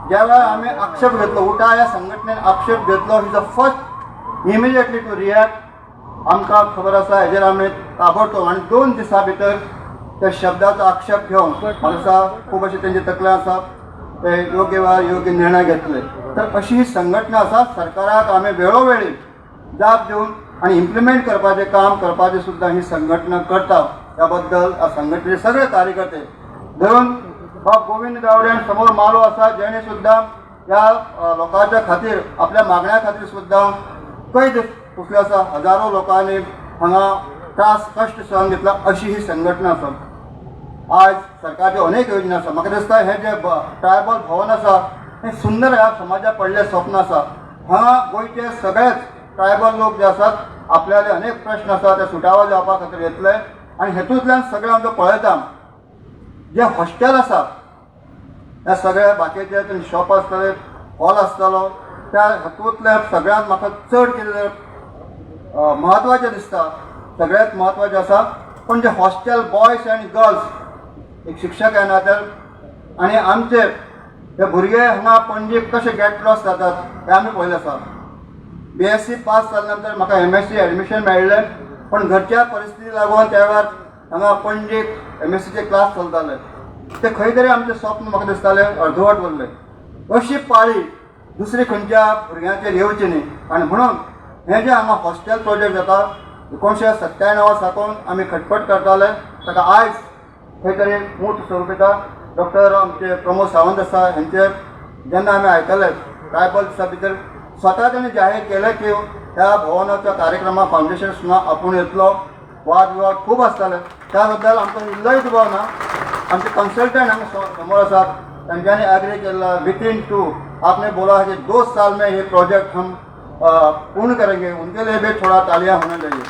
ज्या वेळार आमी आक्षेप घेतलो, उटा ह्या संघटनेन आक्षेप घेतलो, is the first immediately to react. आमकां खबर आसा हेजेर आमी ताबडतोब आनी 2 दिसां भितर त्या शब्दाचो आक्षेप घेवन म्हाका खूब अशें तेंचे तकले आसा ते योग्य वेळार योग्य निर्णय घेतले. तर अशी ही संघटना आसा. सरकाराक आमी वेळोवेळी जाप दिवन आनी इम्प्लिमेंट करपाचें काम करपाचें सुद्दां ही संघटना करता. त्या बद्दल ह्या संघटनेचे सगळे कार्यकर्ते धरून बाब गोविंद गावडे समोर मालो आसा जेणे सुद्दां ह्या लोकांच्या खातीर आपल्या मागण्या खातीर सुद्दां कैद पुसले आसा. हजारो लोकांनी हांगा त्रास कश्ट सहन घेतला. अशी ही संघटना आसा. आज सरकारच्यो अनेक योजना आसा. म्हाका दिसता हे जे ट्रायबल भवन आसा हें सुंदर ह्या समाजाक पडलें स्वप्न आसा. हांगा गोंयचे सगळेच ट्रायबल लोक जे आसात आपल्याले अनेक प्रश्न आसा ते सुटावो जावपा खातीर येतले आनी हेतूंतल्यान सगळें आमकां पळयता जे हॉस्टेल आसा ह्या सगळ्या बाकीचे शॉप आसतले, हॉल आसतलो, त्या हातूंतले सगळ्यांत म्हाका चड कितें म्हत्वाचें दिसता, सगळ्यांत म्हत्वाचें आसा पण जे हॉस्टेल बॉयज आनी गर्ल्स एक शिक्षक ह्या नात्यान आनी आमचे हे भुरगे हांगा पणजेक कशे गेट लॉस जातात हें आमी पळयलें आसा. BSc पास जाले नंतर म्हाका MSc एडमिशन मेळ्ळें पण घरच्या परिस्थिती लागून त्या वेळार हांगा पणजेक MScचे क्लास चलताले ते खंय तरी आमचें स्वप्न म्हाका दिसतालें अर्धवट उरलें. अशी पाळी दुसरी खंयच्या भुरग्यांचेर येवची न्ही आनी म्हणून हें जें हांगा हॉस्टेल प्रोजेक्ट जाता 1997 साकून आमी खटपट करताले ताका आयज खंय तरी मूठ स्वरूप येता. डॉक्टर आमचे प्रमोद सावंत आसा हेंचेर जेन्ना आमी आयकले ट्रायबल दिसा भितर स्वता तेणें जाहीर केलें की ह्या भवनाच्या कार्यक्रमाक फावंडेशन सुद्दां आपूण येतलो. वाद विवाद खूब आसताले त्या बद्दल आमकां इल्लोय दुबाव ना. आमचे कंसल्टंट हांगा समोर आसात तांच्यांनी एग्री केला विथिन 2 आपने बोला है कि 2 साल में ये प्रोजेक्ट हम पूर्ण करेंगे. उनके लिए भी थोड़ा तालियां होना चाहिए.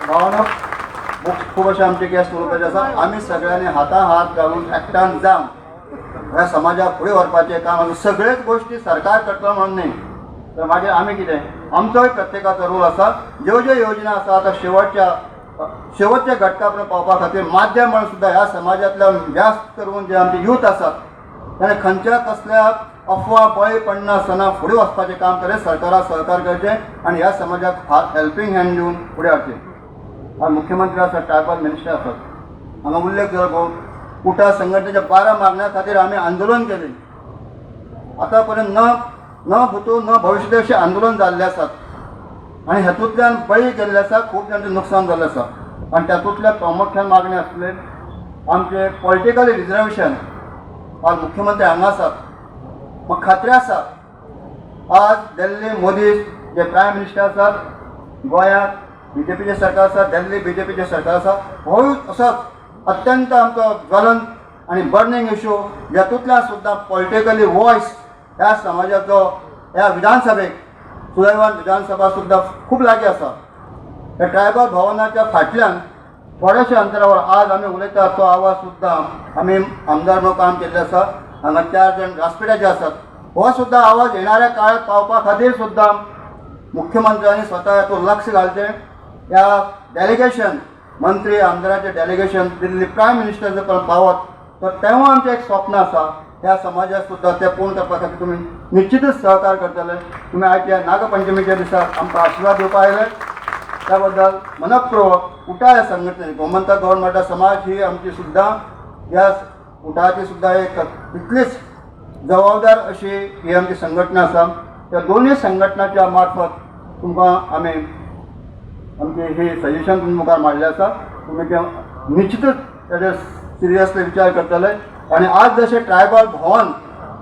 भावना खूब अशें आमचे गेस्ट उलोवपाचे आसा. आमी सगळ्यांनी हातां हात घालून एकठांय जावन ह्या समाजाक फुडें व्हरपाचें काम आसा. सगळ्योच गोश्टी सरकार करतलो म्हणून न्ही तर मागीर आमी कितें आमचोय प्रत्येकाचो रोल आसा. ज्यो ज्यो योजना आसा आतां शेवटच्या घटका पर्यंत पावपा खातीर माध्यम म्हणून सुद्दां ह्या समाजांतल्यान जास्त करून जे आमचे यूथ आसात ताणें खंयच्या कसल्या अफवा बळी पडना आसतना फुडें वचपाचें काम केलें. सरकाराक सहकार करचें आनी ह्या समाजाक हेल्पींग हँड दिवन फुडें हाडचें. मुख्यमंत्री आसात, ट्रायबल मिनिस्टर आसात, हांगा उल्लेख जालो उटा संघटनेच्या 12 मागण्या खातीर आमी आंदोलन केलें. आतां पर्यंत न भुतो न भविष्य अशें आंदोलन जाल्लें आसात आनी हेतूंतल्यान बळी गेल्ले आसा, खूब जाणांचें नुकसान जाल्लें आसा. आनी तातूंतल्या प्रामुख्यान मागणी आसले आमचे पॉलिटिकल रिजर्वेशन. आज मुख्यमंत्री हांगा आसात. म्हाका खात्री आसा आज दिल्ली मोदी जे प्रायम मिनिस्टर आसात गोंयांत BJPचें सरकार आसा, दिल्ली BJPचें सरकार आसा, हो असो अत्यंत आमचो ज्वलंत आनी बर्निंग इश्यू जातूंतल्यान सुद्दां पॉलिटिकली वॉयस ह्या समाजाचो ह्या विधानसभेक सुदैवान विधानसभा सुद्दां खूब लागीं आसा. ह्या ट्रायबल भवनाच्या फाटल्यान थोड्याशा अंतरावर आज आमी उलयता तो आवाज सुद्दां आमी आमदार म्हणून काम केल्लें आसा. हांगा 4 जाण व्यासपीठाचे आसात. हो सुद्दां आवाज येणाऱ्या काळात पावपा खातीर सुद्दां मुख्यमंत्र्यांनी स्वता हातूंत लक्ष घालचें. ह्या डेलिगेशन मंत्री आमदारांचें डेलिगेशन दिल्ली प्रायम मिनिस्टर पर्यंत पावत तर तेव्हा आमचें एक स्वप्न आसा ह्या समाजाक सुद्दां तें पूर्ण करपा खातीर तुमी निश्चितच सहकार करतले. तुमी आयज ह्या नागपंचमीच्या दिसाक आमकां आशिर्वाद दिवपाक आयले त्या बद्दल मनपूर्वक उठा ह्या संघटने गोमंतक गौड मराठा समाज ही आमची सुद्दां ह्या उठाची सुद्दां एक तितलीच जबाबदार अशी ही आमची संघटना आसा. त्या दोनूय संघटनाच्या मार्फत तुमकां आमी आमची ही सजेशन तुमी मुखार मारलें आसा. तुमी तें निश्चितच तेजेर सिरियसली विचार करतले. आनी आज जशें ट्रायबल भवन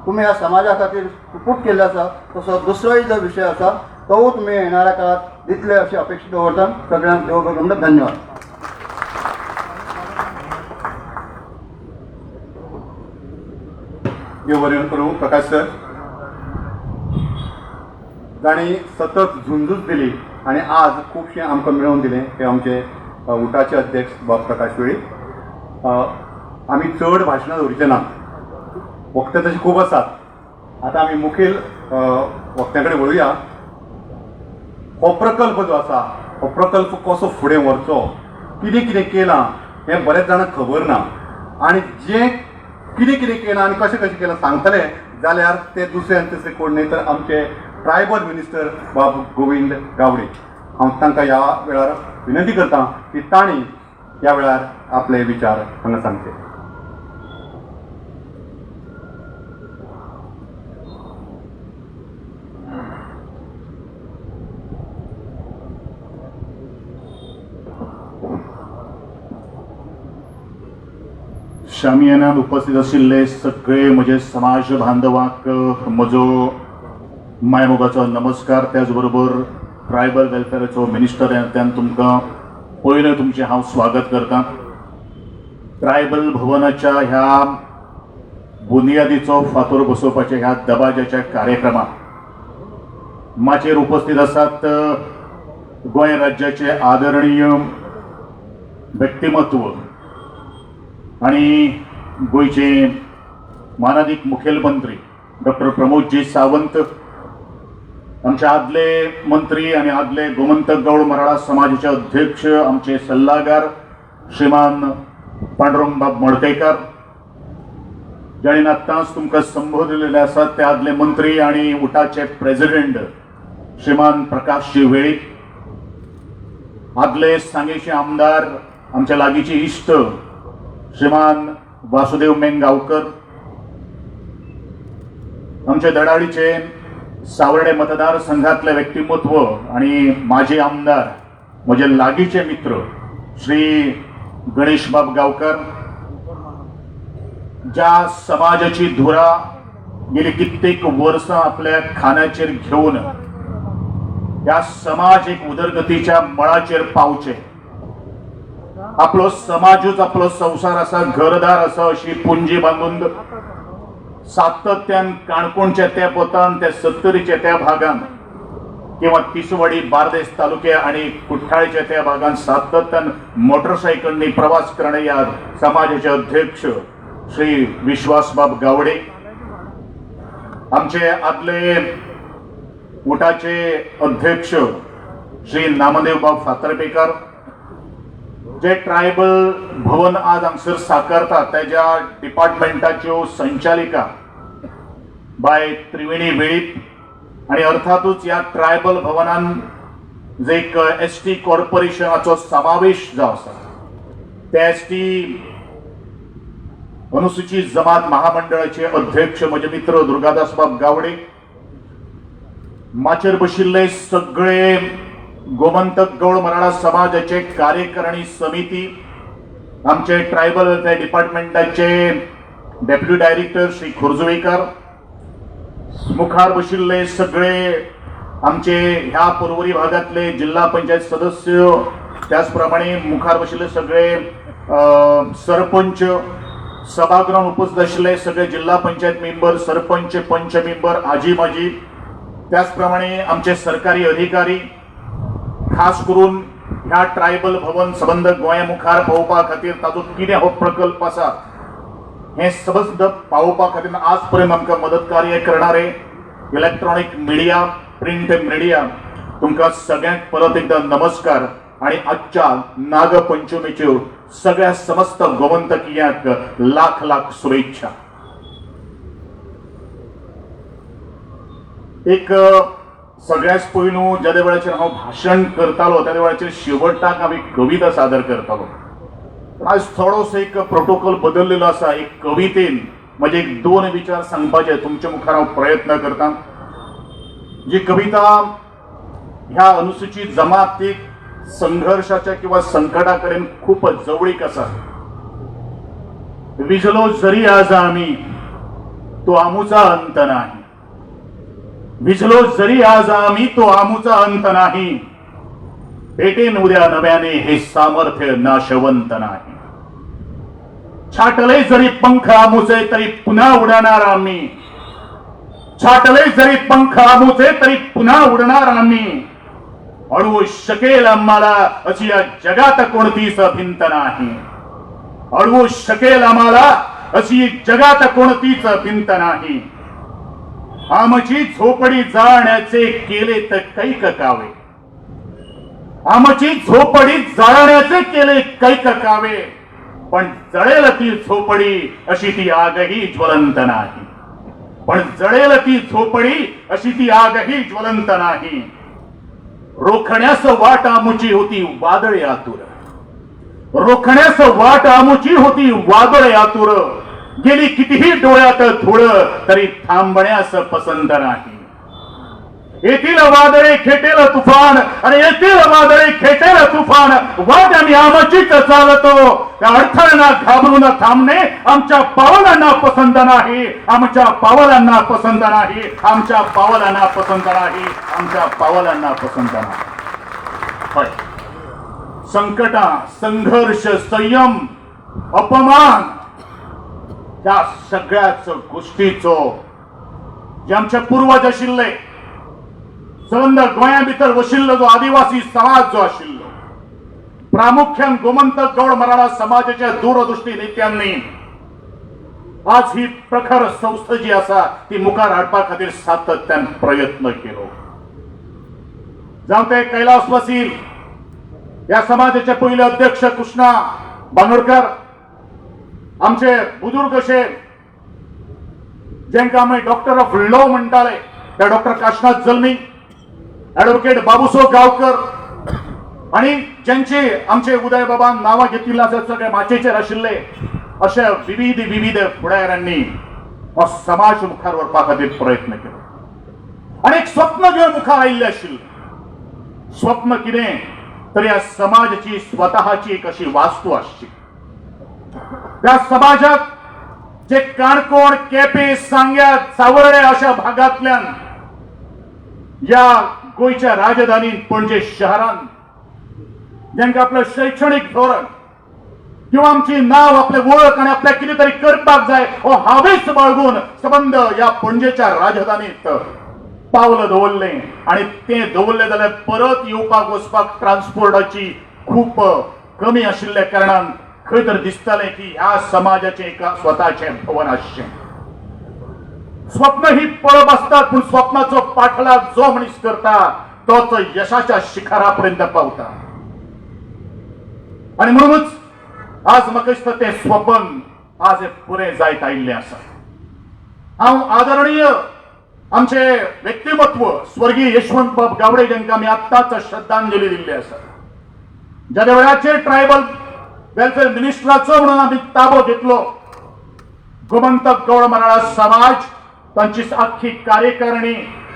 तुमी ह्या समाजा खातीर सुपूत केल्लें आसा तसो दुसरोय जो विशय आसा तो तुमी येणाऱ्या काळात दितले अशी अपेक्षा दवरता. सगळ्यांक देव बरें करूं. धन्यवाद. देव बरें करूं. प्रकाश सर तांणी सतत झुंजूच दिली आनी आज खुबशें आमकां मेळोवन दिलें. ते आमचे उठाचे अध्यक्ष बाब प्रकाश वेळी. आमी चड भाशणां दवरिचें ना, वक्ते तशें खूब आसात. आतां आमी मुखेल वक्त्या कडेन वळुया. हो प्रकल्प जो आसा हो प्रकल्प कसो फुडें व्हरचो, कितें कितें केलां हें बरेच जाणांक खबर ना. आनी जें कितें कितें केलां आनी कशें कशें केलां सांगतले जाल्यार ते दुसरे तिसरे कोण न्ही तर आमचे ट्रायबल मिनिस्टर बाब गोविंद गावडे. हांव तांकां ह्या वेळार विनंती करतां की तांणी ह्या वेळार आपले विचार हांगा सांगचे. शामियानात उपस्थित आशिल्ले सगळे म्हजे समाज बांधवांक म्हजो मायमोगाचो नमस्कार. त्याच बरोबर ट्रायबल वेलफेअराचो मिनिस्टर ह्या नात्यान तुमकां पयलें तुमचें हांव स्वागत करतां. ट्रायबल भवनाच्या ह्या बुनयादीचो फातर बसोवपाच्या ह्या दबाजाच्या कार्यक्रमाक माचेर उपस्थित आसात गोंय राज्याचे आदरणीय व्यक्तिमत्व आणि गोयचे मानादीक मुखेलमंत्री डॉक्टर प्रमोदजी सावंत, आमचे आदले मंत्री आणि आदले गोमंतक गौड मराठा समाजाचे अध्यक्ष आमचे सल्लागार श्रीमान पांडुरंग बाब मडकयकार, ज्यांनी आत्ताच तुमकां संबोधिल्ले आसात ते आदले मंत्री आणि उठाचे प्रेसिडेंट श्रीमान प्रकाशजी वेळी, आदले सांगेचे आमदार आमच्या लागींचे इश्ट श्रीमान वासुदेव मेंगावकर, आमचे दडाळीचे सावर्डे मतदारसंघातले व्यक्तिमत्व आणि माजी आमदार म्हजे लागींचे मित्र श्री गणेश बाब गांवकर, ज्या समाजाची धुरा गेली कित्येक वर्सां आपल्या खांद्याचेर घेऊन ह्या समाज एक उदरगतीच्या मळाचेर पावचे, आपलो समाजूच आपलो संसार आसा, घरदार आसा अशी पुंजी बांदून सातत्यान काणकोणच्या त्या पोतान त्या सत्तरीच्या त्या भागान किंवा तिसवाडी बार्देस तालुके आणि कुठ्ठाळीच्या त्या भागान सातत्यान मोटरसायकलनी प्रवास करणे या समाजाचे अध्यक्ष श्री विश्वासबाब गावडे, आमचे आदले उठाचे अध्यक्ष श्री नामदेव बाब फातर्पेकर, जे ट्रायबल भवन आज हांगसर साकारता त्याच्या डिपार्टमेंटाच्यो संचालिका बाय त्रिवेणी वेळीप, आणि अर्थातूच या ट्रायबल भवनान जे एक एसटी कॉर्पोरेशनाचो समावेश जो आसा त्या एसटी अनुसूचित जमात महामंडळाचे अध्यक्ष म्हजे मित्र दुर्गादास बाब गावडे, माचेर बशिल्ले सगळे गोमंतक गौड मराठा समाजाचे कार्यकारिणी समिती, आमचे ट्रायबल वेलफेअर डिपार्टमेंटाचे डेप्युटी डायरेक्टर श्री खुर्जुवेकर, मुखार बशिल्ले सगळे आमचे ह्या पर्वरी भागातले जिल्हा पंचायत सदस्य, त्याचप्रमाणे मुखार बसलेले सगळे सरपंच, सभागृहात उपस्थित असलेले सगळे जिल्हा पंचायत मेंबर, सरपंच, पंच मेंबर, आजी माजी, त्याचप्रमाणे आमचे सरकारी अधिकारी, खास करून ह्या ट्रायबल भवन संबंध गोंया मुखार पावोवपा खातीर ताजो कितें हो प्रकल्प आसा हे सबंद पावोवपा खातीर आजपर्यंत आमकां मदत कार्य करणारे इलेक्ट्रॉनिक मिडिया, प्रिंट मिडिया, तुमकां सगळ्यांक परत एकदा नमस्कार आणि आजच्या नागपंचमीच्यो सगळ्या समस्त गोमंतकीयांक लाख लाख शुभेच्छा. एक सगळ्याच पयलू ज्या वेळाचेर हांव भाशण करतालो त्या वेळाचेर शेवटाक हांव एक कविता सादर करतालो. आज थोडोसो एक प्रोटोकॉल बदललेलो आसा. एक कवितेन म्हणजे एक 2 विचार सांगपाचे तुमच्या मुखार हांव प्रयत्न करता. जी कविता ह्या अनुसूचित जमातीक संघर्षाच्या किंवा संकटा कडेन खूप जवळीक आसा. विझलो जरी आज आम्ही तो आमूचा अंत नाही. विझलो जरी आज आम्ही तो आमूचा अंत नाही. भेटेन उद्या नव्याने हे सामर्थ्य नाशवंत नाही. छाटले जरी पंख आमूचे तरी पुन्हा उडणार आम्ही. छाटले जरी पंख आमूचे तरी पुन्हा उडणार आम्ही. अडवू शकेल आम्हाला अशी या जगात कोणतीच भिंत नाही. अडवू शकेल आम्हाला अशी जगात कोणतीच भिंत नाही. आमची झोपडी जाळण्याचे केले तर कैक कावे. आमची झोपडी जाळण्याचे केले कैक कावे. पण जळेल ती झोपडी अशी ती आगही ज्वलंत नाही. पण जळेल ती झोपडी अशी ती आगही ज्वलंत नाही. रोखण्यास वाट आमुची होती वादळे आतुर. रोखण्यास वाट आमुची होती वादळे आतुर. गेली कितीही डोळ्यात धुळ तरी थांबण्यास पसंत नाही. येथील वादळे खेटेल तुफान आणि येथील वादळे खेटेल तुफान. वाट आम्ही आमचीच चालतो. त्या अडथळ्यांना घाबरून थांबणे आमच्या पावलांना पसंत नाही. आमच्या पावलांना पसंत नाही. आमच्या पावलांना पसंत नाही. आमच्या पावलांना पसंत नाही. होय, संकटा, संघर्ष, संयम, अपमान त्या सगळ्याच गोष्टीचो जे आमचे पूर्वज आशिल्ले, संबंध गोंया भितर वशिल्लो जो आदिवासी समाज जो आशिल्लो, प्रामुख्यान गोमंतक गौड मराठा समाजाच्या दूरदृष्टी नेत्यांनी आज ही प्रखर संस्था जी आसा ती मुखार हाडपा खातीर सातत्यान प्रयत्न केलो. जावं ते कैलासवासी या समाजाचे पहिले अध्यक्ष कृष्णा बांदोडकर, आमचे बुजुर्ग असे जेंका आमी डॉक्टर ऑफ लॉ म्हणटाले त्या डॉक्टर काशनाथ जल्मी, ऍडव्होकेट बाबूसो गांवकर आणि ज्यांचे आमचे उदय बाबा नांवां घेतिल्ली आसात सगळे माचयेचेर आशिल्ले अशे विविध फुडाऱ्यांनी हो समाज मुखार व्हरपा खातीर प्रयत्न केलो आणि एक स्वप्न घेवन मुखार आयिल्ले आशिल्ले. स्वप्न कितें तर ह्या समाजाची स्वतःची एक अशी वास्तू आसची. त्या समाजात जे काणकोण, केपें, सांग्या, सावर्डे अशा भागांतल्यान या गोयच्या राजधानीत पणजे शहरान ज्यांका आपलं शैक्षणिक धोरण किंवा आमची नाव, आपले वळख आणि आपल्या कितें तरी करपाक जाय हो हावेस बाळगून संबंध या पणजेच्या राजधानीत पावलं दवरले आणि ते दवरले जाल्यार परत येवपाक वचपाक ट्रान्सपोर्टाची खूप कमी आशिल्ल्या कारणान खंय तर दिसताले की ह्या समाजाचे एका स्वतःचे भवन आसचें. स्वप्न ही पळप आसतात पूण स्वप्नाचो पाठलाग जो मनीस करता तोच यशाच्या शिखरापर्यंत पावता. आणि म्हणूनच आज म्हाका दिसता तें स्वप्न आज पुरे जायत आयिल्लें आसा. हांव आदरणीय आमचे व्यक्तिमत्व स्वर्गीय यशवंत बाब गावडे जांकां आमी आत्ताच श्रद्धांजली दिल्ली आसा. ज्या वेळाचेर ट्रायबल वेलफेअर मिनिस्टराचो म्हणून आमी ताबो घेतलो, गोमंतक गौड मराठा समाज तांची आख्खी कार्यकारिणी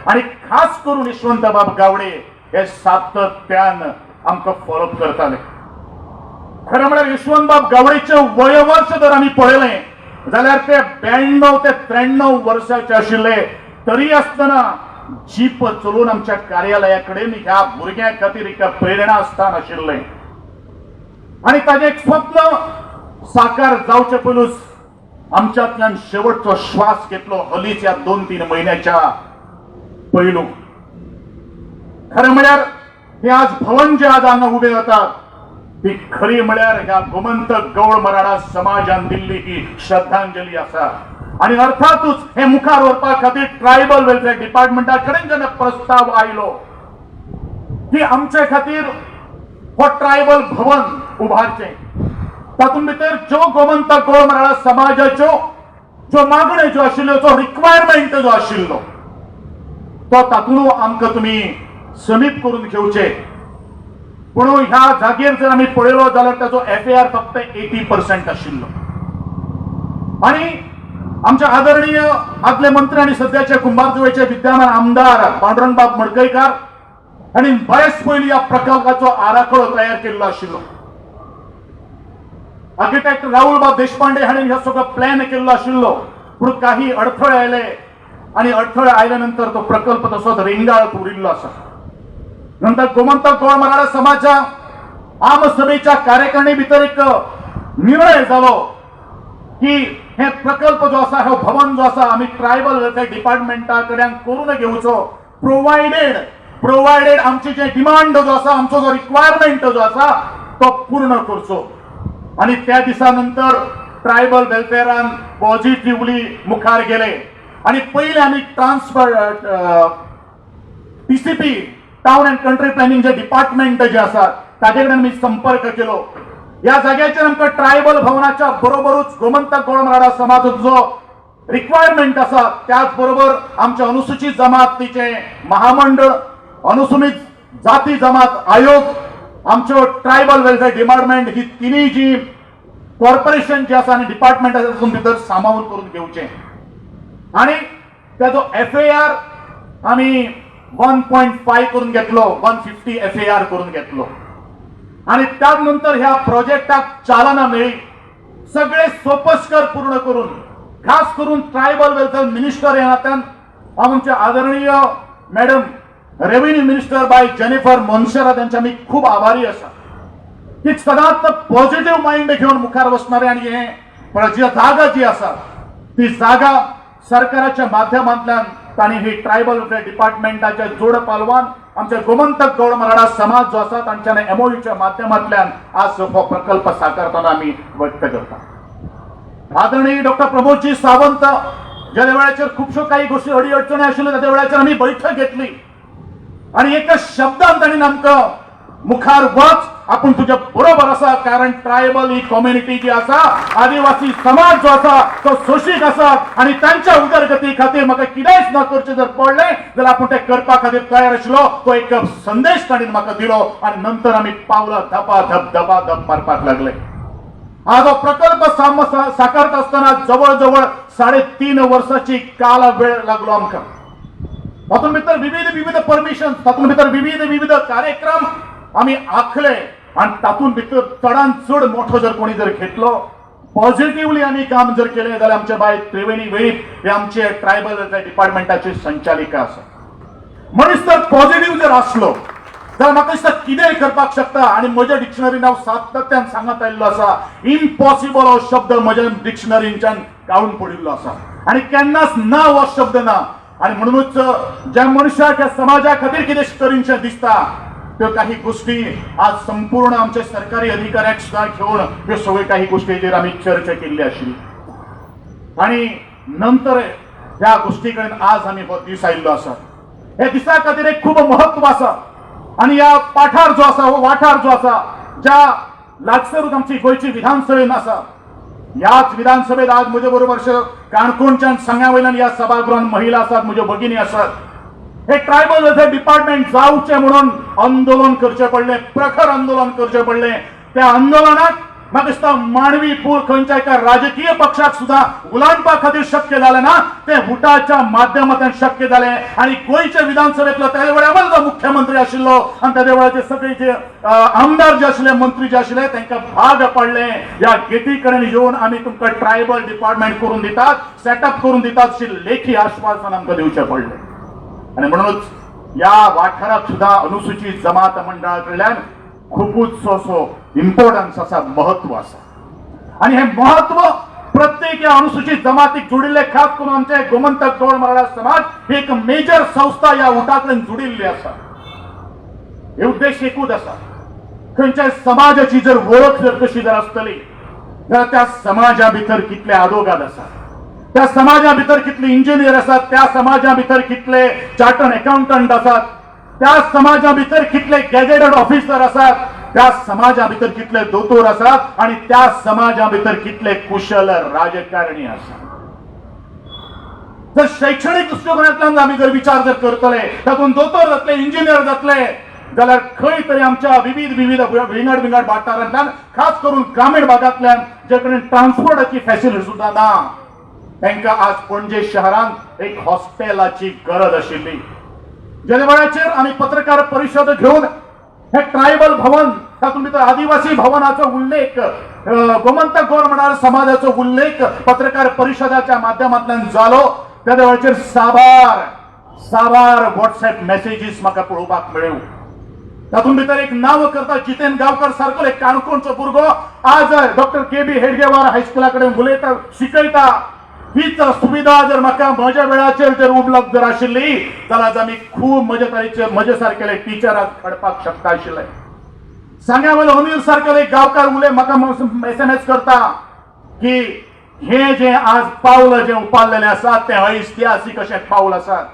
आणि खास करून यशवंत बाब गावडे हे सातत्यान आमकां फॉलो करताले. खरं म्हळ्यार यशवंत बाब गावडेचें वयवर्ष जर आमी पळयलें जाल्यार ते 92 ते 93 वर्साचे आशिल्ले. तरी आसतना जीप चलोवन आमच्या कार्यालयाकडे ह्या भुरग्यां खातीर एक प्रेरणा स्थान आशिल्लें आणि ताजें एक स्वप्न साकार जावचे पयलूच आमच्यातल्यान शेवटचो श्वास घेतलो हलीच या 2-3 महिन्याच्या पयलू. खरें म्हळ्यार हे आज भवन जे आज हांगा उबे जातात ती खरी म्हळ्यार ह्या गोमंतक गौड मराठा समाजान दिल्ली ही श्रद्धांजली आसा. आणि अर्थातूच हे मुखार व्हरपा खातीर ट्रायबल वेलफेअर डिपार्टमेंटा कडेन जेन्ना प्रस्ताव आयलो की आमचे खातीर हो ट्रायबल भवन उभारचें, तातूंत भितर ज्यो गोमंतक गौड मराठा समाजाच्यो ज्यो मागण्यो ज्यो आशिल्ल्यो, जो रिक्वायरमेंट जो आशिल्लो तो तातूंत आमकां तुमी समीप करून घेवचे. पूण ह्या जागेर जर आमी पळयलो जाल्यार ताचो FAR फक्त 80% आशिल्लो. आणि आमचे आदरणीय आदले मंत्री आणि सध्याचे कुंभारजुवेचे विद्यमान आमदार पांडुरंगबाब मडकईकार हांणी बरेच पयलीं ह्या प्रकल्पाचो आराखडो तयार केल्लो आशिल्लो. आर्किटेक्ट राहुलबाब देशपांडे हांणी हो सगळो प्लॅन केल्लो आशिल्लो. पूण काही अडथळे आयले आणि अडथळे आयल्यानंतर तो प्रकल्प तसोच रेंगाळत उरिल्लो आसा. नंतर गोमंतक गौड मराठा समाजा आम सभेच्या कार्यकारिणी भितर एक निर्णय जालो की हे प्रकल्प जो आसा, हो भवन जो आसा आमी ट्रायबल वेलफेअर डिपार्टमेंटा कडल्यान करून घेवचो, प्रोवायडेड आमची जे डिमांड जो आसा, आमचो जो रिक्वायरमेंट जो आसा तो पूर्ण करचो. आणि त्या दिसा नंतर ट्रायबल वेलफेअरान पॉझिटिव्हली मुखार गेले आणि पहिले आम्ही TCP town and country planning जे डिपार्टमेंट जे आसा ताचे कडेन आमी संपर्क केलो. या जाग्याचेर आमकां ट्रायबल भवनाच्या बरोबरूच गोमंतक गौड मराठा समाजाचो जो रिक्वायरमेंट आसा त्याच बरोबर आमच्या अनुसूचित जमातीचे महामंडळ, अनुसूचित जाती जमात आयोग, आमचो ट्रायबल वेलफेअर डिपार्टमेंट ही तिन्ही जी कॉर्पोरेशन जे आसा आनी डिपार्टमेंट आसा तातूंत भितर सामावून करून घेवचें. आणि त्याचो FAR आमी 1.5 करून घेतलो, 150 FAR करून घेतलो. आणि त्यानंतर ह्या प्रोजेक्टाक चालना मेळ्ळी. सगळे सोपस्कर पूर्ण करून खास करून ट्रायबल वेलफेअर मिनिस्टर ह्या नात्यान आमचे आदरणीय madam revenue minister bye Jennifer Monserrate यांचे आम्ही खूप आभारी आसा की सदांच पॉझिटिव्ह माइंड घेऊन मुखार वचणारे आणि हे जागा जी आसा ती जागा सरकाराच्या माध्यमांतल्यान तांणी ही ट्रायबल वेलफेअर डिपार्टमेंटाच्या जोड पालवान आमचे गोमंतक गौड मराठा समाज जो आसा तांच्यानी MOUच्या माध्यमांतल्यान आज हो प्रकल्प साकारताना आम्ही व्यक्त करता. आदरणीय डॉक्टर प्रमोदजी सावंत ज्या वेळाचेर खुबश्यो काही गोष्टी अडीअडचणी आशिल्ल्यो त्या वेळाचेर आम्ही बैठक घेतली आणि एकच शब्दान तांणी आमकां मुखार वच, आपण तुझ्या बरोबर आसा, कारण ट्रायबल ही कम्युनिटी जी आसा, आदिवासी समाज जो आसा तो सोशीक आसा आणि त्यांच्या उदरगती खातीर म्हाका कितेंच न करचें जर पडलें जाल्यार आपूण तें करपा खातीर तयार आशिल्लो. तो एक संदेश ताणीन म्हाका दिलो आणि नंतर आमी पावलां धपाधप मारपाक लागले. हा जो प्रकल्प साकारत असताना जवळ 3.5 वर्षाची काल वेळ लागलो आमकां. तातूंत भितर विविध परमिशन, तातूंत भितर विविध कार्यक्रम आम्ही आखले आणि तातूंत भितर चडांत चड मोठो जर कोणी जर घेतलो, पॉझिटिव्हली आम्ही काम जर केले जाल्यार आमचे बाय त्रिवेणी वेळीप हे आमचे ट्रायबल वेलफेअर डिपार्टमेंटाचे संचालिका आसा. मनीस जर पॉझिटिव्ह जर आसलो जाल्यार म्हाका दिसता कितेंय करपाक शकता. आणि म्हज्या डिक्शनरीन हांव सातत्यान सांगत आयिल्लो आसा, इम्पॉसिबल हो शब्द म्हज्या डिक्शनरींच्यान काडून पडिल्लो आसा आणि केन्नाच ना हो शब्द ना. आणि म्हणूनच ज्या मनशाक ह्या समाजा खातीर कितें करीनशें दिसता त्यो काही गोष्टी आज संपूर्ण आमच्या सरकारी अधिकाऱ्याक सुद्धा घेऊन ह्यो सगळ्यो काही गोष्टीचेर आमी चर्चा केल्ली आशिल्ली. आणि नंतर ह्या गोष्टी कडेन आज आमी हो दीस आयिल्लो आसा. ह्या दिसा खातीर एक खूब महत्व आसा आणि ह्या पाठार जो आसा, हो वाठार जो आसा, ज्या लागसरूच आमची गोंयची विधानसभेन आसा, याच विधानसभेत आज म्हजे बरोबर काणकोणच्यान सांग्या वयल्यान ह्या सभागृहान महिला आसात, म्हज्यो भगिनी आसात. हे ट्रायबल वेलफेअर डिपार्टमेंट जावचे म्हणून आंदोलन करचे पडले, प्रखर आंदोलन करचे पडले. त्या आंदोलनात म्हाका दिसता मानवी पूल खंयच्या एका राजकीय पक्षाक सुद्धा उलांडपा खातीर शक्य जालें ना, ते हुटाच्या माध्यमांतल्यान शक्य जालें. आणि गोंयच्या विधानसभेतलो त्या वेळार जो मुख्यमंत्री आशिल्लो आणि त्या वेळाचे सगळे जे आमदार जे आशिल्ले, मंत्री जे आशिल्ले, तांकां भाग पडले ह्या गेटी कडेन येवन आमी तुमकां ट्रायबल डिपार्टमेंट करून दितात, सेटअप करून दितात अशी लेखी आश्वासन आमकां दिवचें पडलें. आणि म्हणूनच या वाठारात सुद्धा अनुसूचित जमात मंडळाकडल्यान खूपच असो इम्पॉर्टन्स असा, महत्व असा. आणि हे महत्व प्रत्येक या अनुसूचित जमातीक जुडिल्ले, खास करून आमचे गोमंतक गौड मराठा समाज ही एक मेजर संस्था या उठाकडेन जुडिल्ली असा. हे उद्देश एकूच असा, खंयच्याय समाजाची जर वळख जर कशी जर आसतली जाल्यार त्या समाजा भितर कितले आदोगाद आसा, त्या समाजा भितर कितले इंजिनियर आसात, त्या समाजा भितर कितले चार्टर्ड अकाउंटंट आसात, त्या समाजा भितर कितले गॅजेटेड ऑफिसर आसात, त्या समाजा भितर कितले दोतोर आसात आणि त्या समाजा भितर कितले कुशल राजकारणी आसात. जर शैक्षणिक दृष्टिकोनांतल्यान आमी जर विचार जर करतले, तातूंत दोतोर जातले, इंजिनियर जातले, जाल्यार खंय तरी आमच्या विविध विंगड वाठारांतल्यान, खास करून ग्रामीण भागांतल्यान जे कडेन ट्रान्सपोर्टाची फॅसिलिटी सुद्धा ना, तांकां आज पणजे शहरांत एक हॉस्टेलाची गरज आशिल्ली. ज्या वेळाचेर आमी पत्रकार परिशद घेवन हे ट्रायबल भवन, तातूंत भितर आदिवासी भवनाचो उल्लेख, गोमंतक गौड मराठा समाजाचो उल्लेख पत्रकार परिशदाच्या माध्यमांतल्यान जालो, त्या वेळाचेर साबार व्हॉट्सएप मेसेजीस म्हाका पळोवपाक मेळ्ळ्यो. तातूंत भितर एक नांव करता जितेन गांवकर सारको एक काणकोणचो भुरगो आज डॉक्टर के.बी. हेडगेवार हायस्कुला कडेन उलयता, शिकयता. हीच सुविधा जर म्हाका म्हज्या वेळाचेर जर उपलब्ध जर आशिल्ली जाल्यार आमी खूब म्हजे सारकेले टिचराक घडपाक शकता आशिल्ले. सांग्या वयलो अनिल सारकेलो एक गांवकार म्हाका SMS करता की हे जे आज पावल जे उपारलेले आसात ते ऐतिहासीक अशें पाऊल आसात.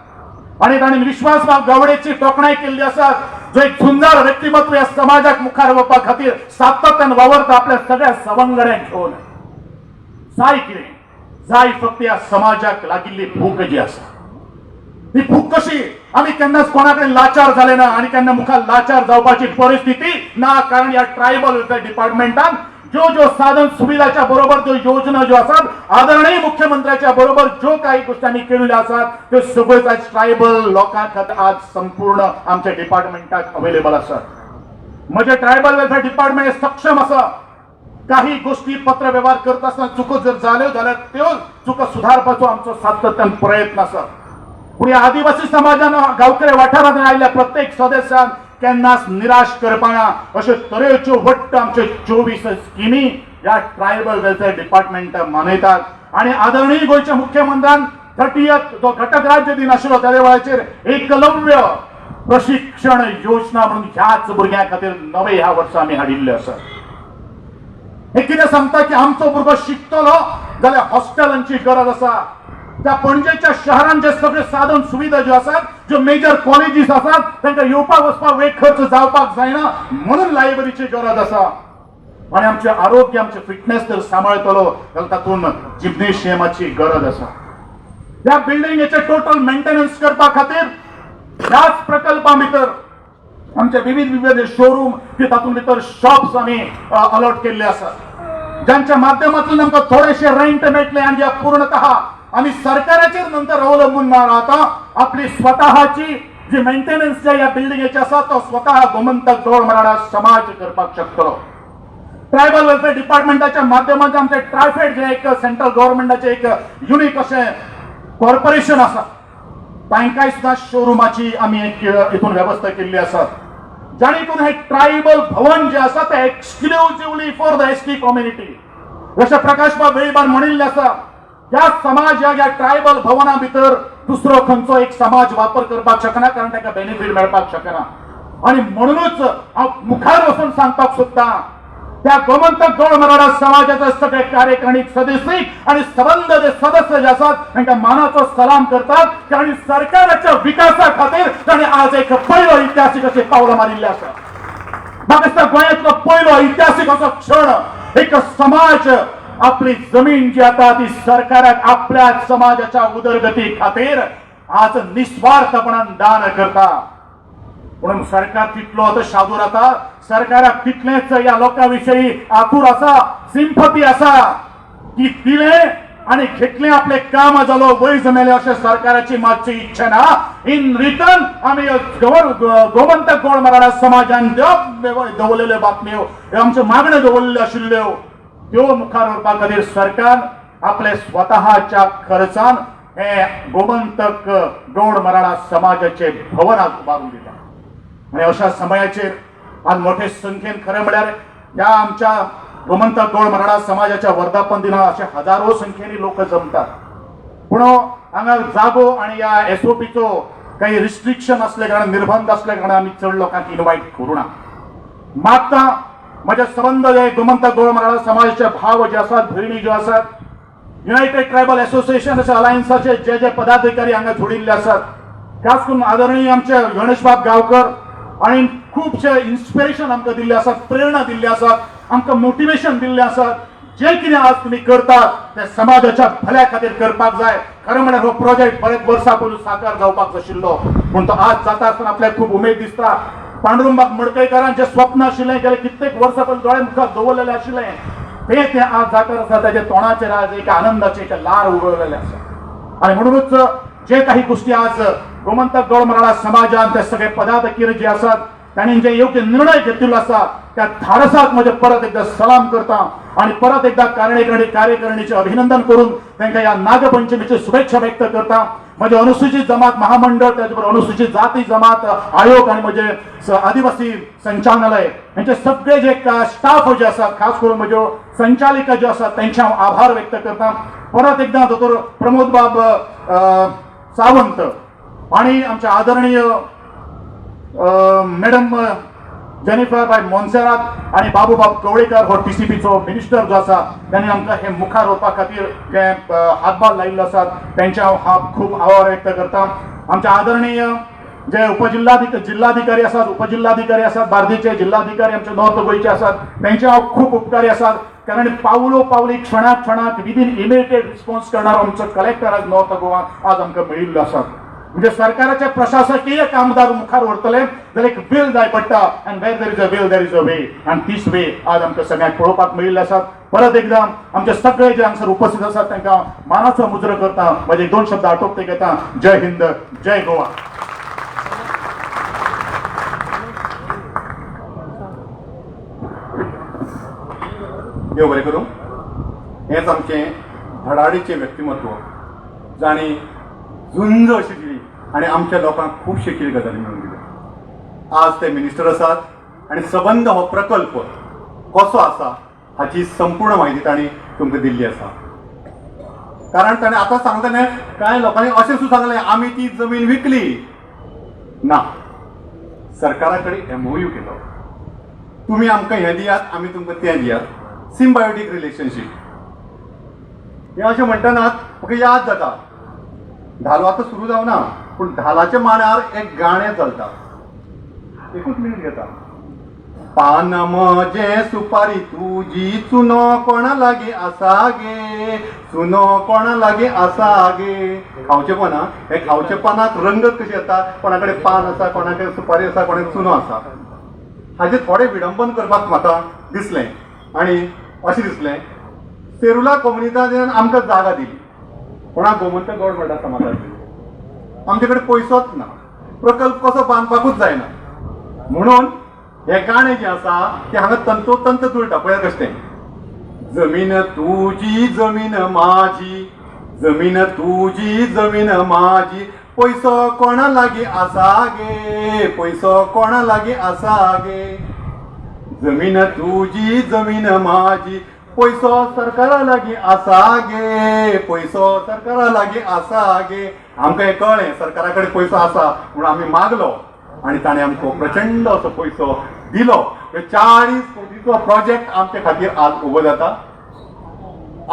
आणि ताणें विश्वासराव गावडेची तोखणाय केल्ली आसा, जो एक सुंदर व्यक्तिमत्व ह्या समाजाक मुखार व्हरपा खातीर सातत्यान वावरता आपल्या सगळ्या सवंगड्यांक घेवन. जाय कितें, जाय फक्त ह्या समाजाक लागिल्ली भूक जी आसा, ही भूक कशी, आमी केन्नाच कोणाकडेन लाचार जाले ना आणि केन्ना मुखार लाचार जावपाची परिस्थिती ना, कारण ह्या ट्रायबल वेलफेअर डिपार्टमेंटान ज्यो साधन सुविधाच्या बरोबर ज्यो योजना ज्यो आसात, आदरणीय मुख्यमंत्र्याच्या बरोबर ज्यो काही गोष्टी आमी केल्ल्यो आसात त्यो सगळ्योच आज ट्रायबल लोकांक आज संपूर्ण आमच्या डिपार्टमेंटाक अवेलेबल आसात. म्हणजे ट्रायबल वेलफेअर डिपार्टमेंट सक्षम आसा. काही गोष्टी पत्र व्यवहार करता आसतना चुको जर जाल्यो जाल्यार त्यो चुको सुधारपाचो आमचो सातत्यान प्रयत्न आसा. पूण ह्या आदिवासी समाजान गांवकरी वाठारांत आयिल्ल्या प्रत्येक सदस्यान केन्नाच निराश करपाना अशे तरेच्यो वट्ट आमच्यो 24 स्किमी ह्या ट्रायबल वेलफेअर डिपार्टमेंट मनयतात. आणि आदरणीय गोंयच्या मुख्यमंत्र्यान 30th जो घटक राज्य दिन आशिल्लो त्या वेळाचेर एकलव्य प्रशिक्षण योजना म्हणून ह्याच भुरग्यां खातीर नवे ह्या वर्सा आमी हाडिल्ले आसा. हे कितें सांगता की आमचो भुरगो शिकतलो जाल्यार हॉस्टेलांची गरज आसा. त्या पणजेच्या शहरांत जे सगळे साधन सुविधा ज्यो आसात, ज्यो मेजर कॉलेजीस आसात, तांकां येवपाक वचपाक वेग खर्च जावपाक जायना, म्हणून लायब्ररीची गरज आसा. आणि आमचे आरोग्य, आमचे फिटनेस जर सांबाळतलो जाल्यार तातूंत जिम्नेशियमाची गरज आसा. ह्या बिल्डिंगेचे टोटल मेंटेनन्स करपा खातीर ह्याच प्रकल्पा भितर आमचे विविध शोरूम तातूंत भितर शॉप्स आमी अलॉट केल्ले आसात, ज्यांच्या माध्यमांतल्यान आमकां थोडेशे रेंट मेळटले आणि ज्या पूर्णतः आम्ही सरकाराचेर नंतर अवलंबून न राहता आपली स्वतःची जी मेंटेनन्स या बिल्डिंगेची आसा तो स्वतः गोमंतक गौड मराठा समाज करपाक शकतलो. ट्रायबल वेलफेअर डिपार्टमेंटाच्या माध्यमांतल्यान आमचे ट्रायफेड जे एक सेंट्रल गव्हर्नमेंटाचे एक युनिक अशें कॉर्पोरेशन आसा, तांकांय सुद्धा शोरूमाची आमी एक हितून वेवस्था केल्ली आसा, जाणी करून हे ट्रायबल भवन जे आसा ते exclusively for the ST community. जशें प्रकाश बाब वेळीबार म्हणिल्लें आसा, ह्या समाज ह्या ट्रायबल भवना भितर दुसरो खंयचो एक समाज वापर करपाक शकना, कारण ताका बेनिफीट मेळपाक शकना. आणि म्हणूनच हांव मुखार वचून सांगपाक सोदतां, त्या गोमंतक गौड मराठा समाजाचे सगळे कार्यकारिणी सदस्य आणि संबंध जे सदस्य जे आसात तांकां मानाचो सलाम करतात आणि सरकाराच्या विकासा खातीर ताणें आज एक पयलो इतिहासीक अशें पावलां मारिल्लें आसा. म्हाका दिसता गोंयांतलो पयलो इतिहासीक असो क्षण एक समाज आपली जमीन जी आता ती सरकाराक आपल्या समाजाच्या उदरगती खातीर आज निस्वार्थपणान दान करता. म्हणून सरकार तितलो आता शादूर आसा, सरकाराक तितलेच या लोकांविषयी आतूर आसा, सिंपथी आसा की दिले आणि घेतले आपले काम जालो वय जमेले अशें सरकाराची मातशी इच्छा ना. इन रिटर्न आमी गोमंतक गौड मराठा समाजान दवरलेल्यो बातम्यो, आमच्यो मागण्यो दवरलेल्यो आशिल्ल्यो त्यो मुखार व्हरपा खातीर सरकार आपले स्वतःच्या खर्चान हे गोमंतक गौड मराठा समाजाचे भवन आज उभारून दिला आणि अशा समयाचेर आज मोठे संख्येन खरें म्हळ्यार ह्या आमच्या गोमंतक गौड मराठा समाजाच्या वर्धापन दिना अशे हजारो संख्येनी लोक जमतात. पूण हांगा जागो आणि या एसओपीचो काही रिस्ट्रिक्शन असले कारणान निर्बंध असले कारणान आमी चड लोकांक इन्वायट करूं ना. मागता म्हजे संबंध जे गोमंतक गौड मराठा समाजाचे भाव जे आसात भयणी ज्यो आसात युनायटेड ट्रायबल असोसिएशन अलायन्साचे जे जे पदाधिकारी हांगा जोडिल्ले आसात खास करून आदरणीय आमचे गणेश बाब गांवकर आणि खूपशे इन्स्पिरेशन आमकां दिल्ले आसात, प्रेरणा दिल्ली आसात, आमकां मोटिवेशन दिल्लें आसात. जे कितें आज तुम्ही करतात ते समाजाच्या भल्या खातीर करपाक जाय. खरें म्हळ्यार हो प्रोजेक्ट बरेच वर्सां पयलीं साकार जावपाक आशिल्लो पूण तो आज जाता आसतना आपल्याक खूब उमेद दिसता. पांडुरंगाक मडकयकारांचें जें स्वप्न आशिल्लें गेले कित्येक वर्सां पयलीं दोळे मुखार दवरलेलें आशिल्लें ते आज जाकार आसा. ताच्या तोंडाचेर आज एक आनंदाचे एक लार उगवलेले आसा आणि म्हणूनच जे काही गोष्टी आज गोमंतक गौड मराठा समाजान ते सगळे पदाधिकारी जे आसात त्यांनी जे योग्य निर्णय घेतिल्लो आसा त्या धाडसाक म्हजे परत एकदा सलाम करता आणि परत एकदा कार्यकारिणीचे अभिनंदन करून तांकां ह्या नागपंचमीची शुभेच्छा व्यक्त करता. म्हजे अनुसूचित जमात महामंडळ त्याच बरोबर अनुसूचित जाती जमात आयोग आणि म्हजे आदिवासी संचालनालय यांचे सगळे जे स्टाफ जे आसात खास करून म्हज्यो संचालिका ज्यो आसात त्यांचे हांव आभार व्यक्त करता. परत एकदा दोतोर प्रमोद बाब सावंत आणि आमचे आदरणीय मॅडम जेनिफर बाय मोन्सेरात आणि बाबूबाब कवळेकर हो टीसीपीचो मिनिस्टर जो आसा त्यांनी आमकां हे मुखार व्हरपा खातीर जे हातभार लायिल्लो आसात त्यांचे हांव खूब आभार व्यक्त करता. आमचे आदरणीय जे जिल्हाधिकारी आसात बार्देचे जिल्हाधिकारी आमचे नॉर्थ गोंयचे आसात त्यांचे हांव खूब उपकारी आसात कारण पावलो पावली क्षणाक विदीन इमिडिएट रिस्पॉन्स करणारो आमचो कलेक्टर आज नॉर्थ गोवा आज आमकां मेळिल्लो आसा. म्हणजे सरकाराचे प्रशासकीय कामदार मुखार व्हरतले जाल्यार एक विल जाय पडटा and where there is a will there is a way आनी तीच वे आज आमकां सगळ्यांक पळोवपाक मेळिल्ले आसात. परत एकदा आमचे सगळे जे हांगासर उपस्थित आसात तांकां मानाचो मुजरो करता. म्हजे 2 शब्द आटोपते घेता. जय हिंद, जय गोवा. देव बरें करूं. हेच आमचें धडाडीचें व्यक्तिमत्व जाणी झुंज अशी दिली आणि आमच्या लोकांक खूबशे कितें गजाली मेळून दिल्यो. आज ते मिनिस्टर आसात आणि संबंध हो प्रकल्प कसो आसा हाची संपूर्ण म्हायती तांणी तुमकां दिल्ली आसा. कारण ताणें आतां सांगताले कांय लोकांनी अशें सुद्दां सांगलें आमी ती जमीन विकली ना. सरकारा कडेन MOU केलो. तुमी आमकां हें दियात आमी तुमकां तें दियात. सिम्बायोटीक रिलेशनशीप हें अशें म्हणटनाच म्हाका याद जाता धालो आतां सुरू जावना पूण धालाच्या मांडार एक गाणें चलता. एकूच मिनीट घेता. पान म्हजें सुपारी तुजी चुनो कोणा लागीं आसा गे चुनो कोणा लागीं आसा गे. खावचेपण हे खावचेपणाक रंगत कशी येता कोणा कडेन पान आसा कोणा कडेन सुपारी आसा कोणा कडेन चुनो आसा हाजें थोडें विडंबन करपाक म्हाका दिसलें आणि अशें दिसलें सेरुला कम्युनिटीन आमकां जागा दिली कोणाक गोमंतक गौड मराठा समाजाक आमचे कडेन पयसोच ना प्रकल्प कसो बांदपाकूच जायना म्हणून हे गाणें जें आसा तें हांगा तंतोतंत जुळटा. पळयात कशें तें. जमीन तुजी जमीन माझी जमीन तुजी जमीन माझी पैसो कोणा लागीं आसा गे पैसो कोणा लागीं आसा गे. जमीन तुजी जमीन माझी पैसो सरकारा लागीं आसा गे पैसो सरकारा लागीं आसा गे. आमकां हें कळ्ळें सरकारा कडेन पैसो आसा म्हणून आमी मागलो आनी ताणें आमकां प्रचंड असो पैसो दिलो. 40 कोटीचो प्रोजेक्ट आमचे खातीर आज उबो जाता.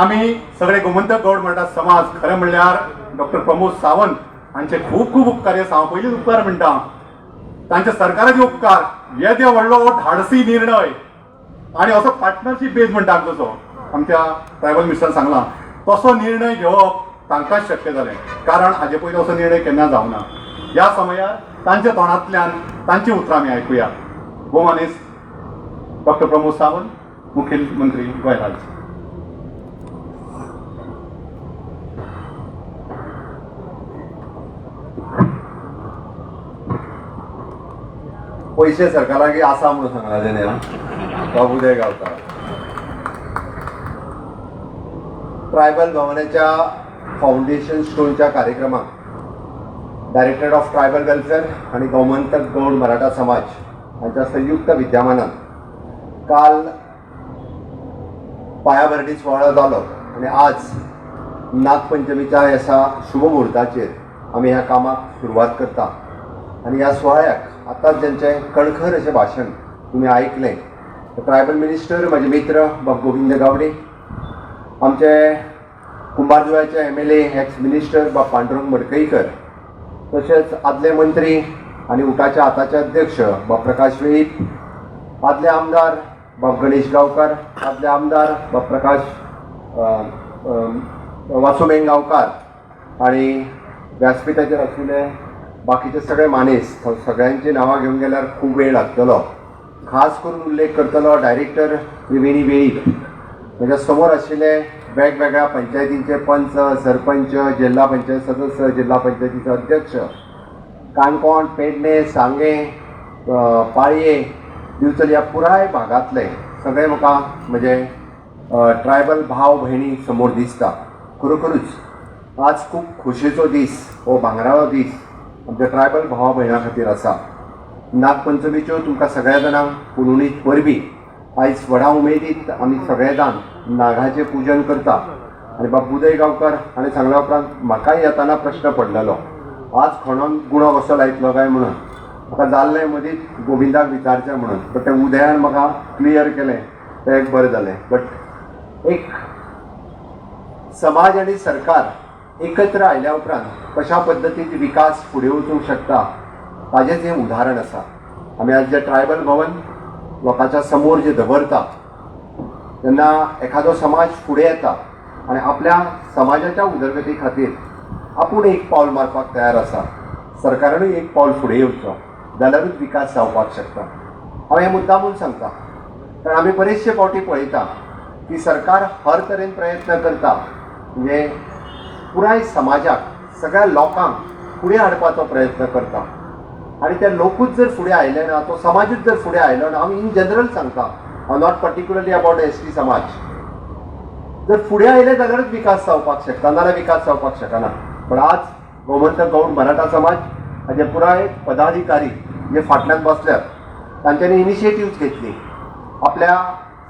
आमी सगळे गोमंतक गौड मराठा समाज खरें म्हणल्यार डॉक्टर प्रमोद सावंत हांचे खूब खूब उपकार आसा. हांव पयलींच उपकार म्हणटा. तांचे सरकाराचे उपकार येदे व्हडलो धाडसी निर्णय आणि असो पार्टनरशीप बेज म्हणटा तसो आमच्या ट्रायबल मिनिस्टरान सांगला तसो निर्णय घेवप तांकांच शक्य जालें कारण हाजे पयलीं असो निर्णय केन्ना जावना. ह्या समयार तांच्या तोंडांतल्यान तांची उतरां आमी आयकुया. भोवमानेस डॉक्टर प्रमोद सावंत मुखेलमंत्री गोंय राज्य. पैसे सरकाराक आसा म्हणून सांगला तेणे बाबुदे गांवकार ट्रायबल भवनाच्या फाउंडेशन स्टोनच्या कार्यक्रमाक डायरेक्टर ऑफ ट्रायबल वेलफेअर आणि गोमंतक गौड मराठा समाज यांच्या संयुक्त विद्यमानान काल पायाभरणी सोहळा जालो आणि आज नागपंचमीच्या ह्या शुभ मुहूर्ताचेर आमी ह्या कामाक सुरवात करता आणि ह्या सुवाळ्याक आतांच ज्यांचें कणखर अशें भाशण तुमी आयकलें ट्रायबल मिनिस्टर म्हजे मित्र बाब गोविंद गावडे, आमचे कुंभारजुव्याचे MLA एक्स मिनिस्टर बाब पांडुरंग मडकईकर, तशेंच आदले मंत्री आनी उठाच्या आताचे अध्यक्ष बाब प्रकाश वेळीप, आदले आमदार बाब गणेश गांवकार, आदले आमदार बाब प्रकाश वासुमेन गांवकार आणि व्यासपीठाचेर आशिल्ले बाकीचे सगळे मानेस, सगळ्यांची नांवां घेवन गेल्यार खूब वेळ लागतलो. खास करून उल्लेख करतलो डायरेक्टर त्रिवेणी वेळीप, म्हज्या समोर आशिल्ले वेगवेगळ्या पंचायतींचे पंच, सरपंच, जिल्हा पंचायत सदस्य, जिल्हा पंचायतीचे अध्यक्ष, काणकोण, पेडणे, सांगे, पाळये, दिवचल ह्या पुराय भागांतले सगळे म्हाका म्हजे ट्रायबल भाव भयणी समोर दिसता. खरोखरूच आज खूब खोशयेचो दीस, हो भांगराळो दीस आमच्या ट्रायबल भावा भयणां खातीर आसा. नागपंचमीच्यो तुमकां सगळ्या जाणांक पुनवणीत परबीं आयज व्हडा उमेदीत आमी सगळे जाण नागाचें पुजन करता. आनी बाब उदय गांवकार हाणें सांगल्या उपरांत म्हाकाय येताना प्रश्न पडलेलो, आज खणोन गुणो कसो लायतलो काय म्हणून. म्हाका जाल्लें मदींच गोविंदाक विचारचें म्हणून, बट तें उदयान म्हाका क्लियर केलें, तें एक बरें जालें. बट एक समाज आनी सरकार एकत्र आयल्या उपरांत कशा पद्दतीन विकास फुडें वचूंक शकता ताचेंच हें उदाहरण आसा. आमी आज जे ट्रायबल भवन लोकांच्या समोर जे दवरता तेन्ना एखादो समाज फुडें येता आनी आपल्या समाजाच्या उदरगती खातीर आपूण एक पावल मारपाक तयार आसा. सरकारानूय एक पावल फुडें येवचो जाल्यारूच विकास जावपाक शकता. हांव हें मुद्दामून सांगता कारण आमी बरेचशे फावटी पळयता की सरकार हर तरेन प्रयत्न करता म्हणजे पुराय समाजाक, सगळ्या लोकांक फुडें हाडपाचो प्रयत्न करता. आणि ते लोकूच जर फुडें आयले ना, तो समाजूच जर फुडें आयलो ना, हांव इन जनरल सांगता, हांव नॉट पर्टिक्युलरली अबाउट ST समाज, जर फुडें आयले जाल्यारच विकास जावपाक शकता, नाल्यार विकास जावपाक शकना. पण आज गोमंतक गौड मराठा समाज हाजे पुराय पदाधिकारी जे फाटल्यान बसल्यात तांच्यांनी इनिशिएटिव्ह घेतली. आपल्या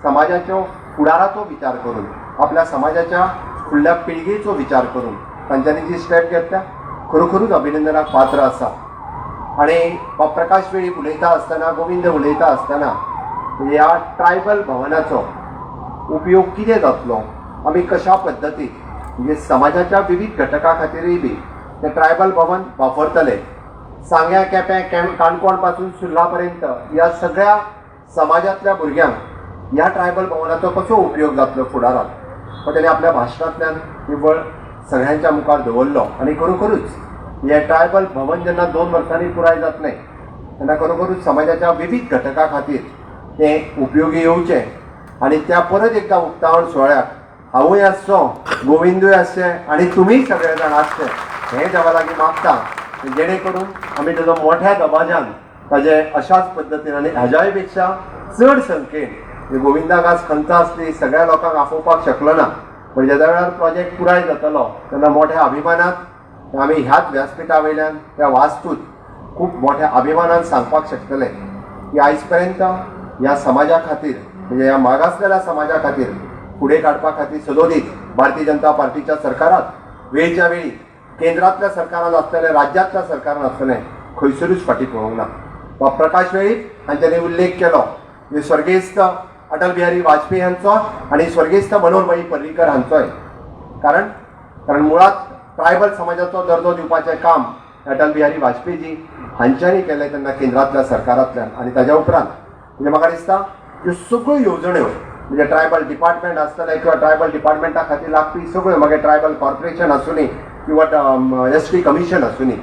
समाजाच्यो फुडाराचो विचार करून, आपल्या समाजाच्या फुडल्या पिळगेचो विचार करून तांच्यांनी जी स्टेप घेतल्या खरोखरूच अभिनंदनाक पात्र आसा. आणि बाब प्रकाश वेळीप उलयता आसतना, गोविंद उलयता आसतना ह्या ट्रायबल भवनाचो उपयोग कितें जातलो, आमी कशा पद्दतीन म्हणजे समाजाच्या विविध घटकां खातीरय बी तें ट्रायबल भवन वापरतले. सांग्या, केपें, काणकोण पासून सुर्ला पर्यंत ह्या सगळ्या समाजांतल्या भुरग्यांक ह्या ट्रायबल भवनाचो कसो उपयोग जातलो फुडाराक, हो तेणें आपल्या भाशणांतल्यान निवळ सगळ्यांच्या मुखार दवरलो. आनी खरोखरूच हे ट्रायबल भवन जेन्ना 2 वर्सांनी पुराय जातलें तेन्ना खरोखरूच समाजाच्या विविध घटकां खातीर तें उपयोगी येवचें आनी त्या परत एकदा उक्तावण सुवाळ्याक हांवूय आसचो, गोविंदूय आसचें आनी तुमीय सगळे जाण आसचे हें देवा लागीं मागता, जेणे करून आमी तेजो मोठ्या दबाज्यान ताजे अशाच पद्दतीन आनी हाज्याय पेक्षा चड संख्येन गोविंदाक आज खंत आसली, सगळ्या लोकांक आपोवपाक शकलो ना, पण ज्या वेळार प्रोजेक्ट पुराय जातलो तेन्ना मोठ्या अभिमानात आमी ह्याच व्यासपीठा वयल्यान त्या वास्तूत खूब मोठ्या अभिमानान सांगपाक शकतले की आयज पर्यंत ह्या समाजा खातीर म्हणजे ह्या मागासलेल्या समाजा खातीर फुडें काडपा खातीर सदोदीत भारतीय जनता पार्टीच्या सरकारात वेळच्या वेळी केंद्रांतल्या सरकारान आसतलें, राज्यांतल्या सरकारान आसतलें, खंयसरूच फाटी पळोवंक ना. प्रकाश वेळीप हांच्यानी उल्लेख केलो की स्वर्गेस्त अटल बिहारी वाजपेयी हांचो आनी स्वर्गेस्त मनोहर पर्रीकर हांचोय. कारण मुळात ट्रायबल समाजाचो दर्जो दिवपाचें काम अटल बिहारी वाजपेयीजी हांच्यांनी केलें तेन्ना केंद्रांतल्या सरकारांतल्यान. आनी ताज्या उपरांत म्हणजे म्हाका दिसता ह्यो सगळ्यो येवजण्यो म्हणजे ट्रायबल डिपार्टमेंट आसतले किंवा ट्रायबल डिपार्टमेंटा खातीर लागपी सगळ्यो मागीर ट्रायबल कॉर्पोरेशन आसूनी किंवा ST कमिशन आसूनी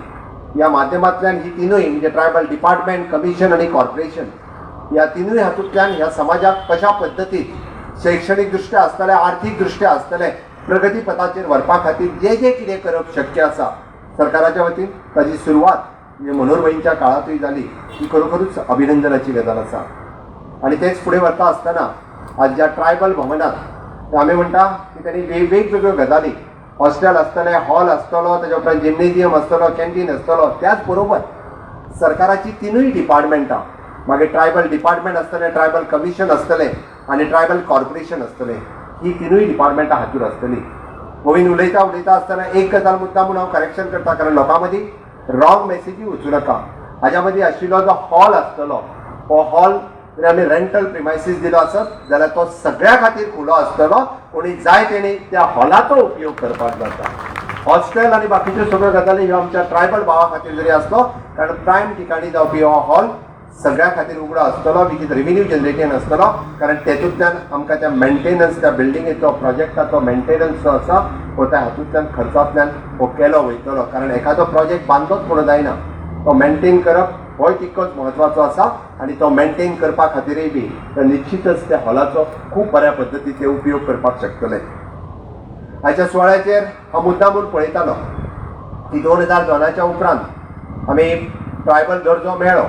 ह्या माध्यमांतल्यान ही तिनूय म्हणजे ट्रायबल डिपार्टमेंट, कमिशन आनी कॉर्पोरेशन ह्या तिनूय हातूंतल्यान ह्या समाजाक कशा पद्दतीन शैक्षणीक दृश्ट्या आसतलें, आर्थीक दृश्ट्या आसतलें, प्रगती पथाचेर व्हरपा खातीर जे जे कितें करप शक्य आसा सरकाराच्या वतीन ताची सुरवात म्हणजे मनोहरभाईंच्या काळांतूय जाली ही खरोखरूच अभिनंदनाची गजाल आसा. आनी तेच फुडें व्हरता आसतना आज ज्या ट्रायबल भवनात आमी म्हणटा की तेणी वेगवेगळ्यो गजाली हॉस्टेल आसतले, हॉल आसतलो, ताच्या उपरांत जिमनेजियम आसतलो, कॅन्टीन आसतलो. त्याच बरोबर सरकाराची तिनूय डिपार्टमेंटां, मागीर ट्रायबल डिपार्टमेंट आसतलें, ट्रायबल कमिशन आसतलें आनी ट्रायबल कॉर्पोरेशन आसतलें, ही तिनूय डिपार्टमेंटां हातूंत आसतलीं. गोविंद उलयता आसतना एक गजाल मुद्दाम म्हणून हांव करेक्शन करता, कारण लोकां मदीं रॉंग मेसेजी वचूं नाका. हाज्या मदीं आशिल्लो जो हॉल आसतलो, हो हॉल जर आमी रेंटल प्रिमायसीस दिलो आसत जाल्यार तो सगळ्या खातीर खुलो आसतलो. कोणी जाय तेणी त्या हॉलाचो उपयोग करपाक जाता. हॉस्टेल आनी बाकीच्यो सगळ्यो गजाली ह्यो आमच्या ट्रायबल भावा खातीर जरी आसलो, कारण प्रायम ठिकाणी जावपी हो हॉल सगळ्या खातीर उगडो आसतलो, विच इज रेव्हेन्यू जनरेटिंग आसतलो. कारण तेतूंतल्यान आमकां त्या मेंटेनन्स, त्या बिल्डिंगेचो प्रोजेक्टाचो मेंटेनन्स जो आसा हो त्या हातूंतल्यान खर्चांतल्यान हो केलो वयतलो. कारण एखादो प्रोजेक्ट बांदलोच म्हणून जायना, तो मेंटेन करप होय तितकोच म्हत्वाचो आसा. आनी तो मेंटेन करपा खातीरय बी निश्चितच त्या हॉलाचो खूब बऱ्या पद्दतीचे उपयोग करपाक शकतले. आयच्या सुवाळ्याचेर हांव मुद्दामून पळयतालो की 2002च्या उपरांत आमी ट्रायबल दर्जो मेळ्ळो,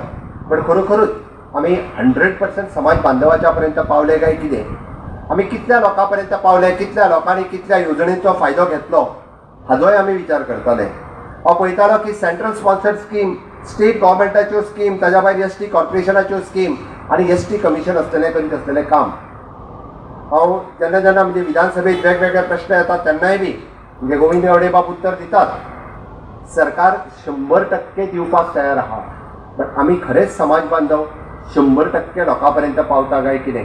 पण खरोखरूच आमी 100% समाज बांधवाच्या पर्यंत पावले काय कितें, आमी कितल्या लोकां पर्यंत पावले, कितल्या लोकांनी कितल्या येवजणेचो फायदो घेतलो हाजोय आमी विचार करताले. हांव पळयतालो की सेंट्रल स्पॉन्सर्ड स्कीम, स्टेट गव्हर्मेंटाच्यो स्कीम, ताज्या भायर एसटी कॉर्पोरेशनाच्यो स्कीम आनी एसटी कमिशन आसतलें करीत आसतलें काम. हांव जेन्ना म्हणजे विधानसभेत वेगवेगळे प्रश्न येतात तेन्नाय बी म्हणजे गोविंद गावडे बाब उत्तर दितात, सरकार 100% दिवपाक तयार आहा. पण आमी खरेंच समाज बांधव 100% लोकां पर्यंत पावता काय कितें.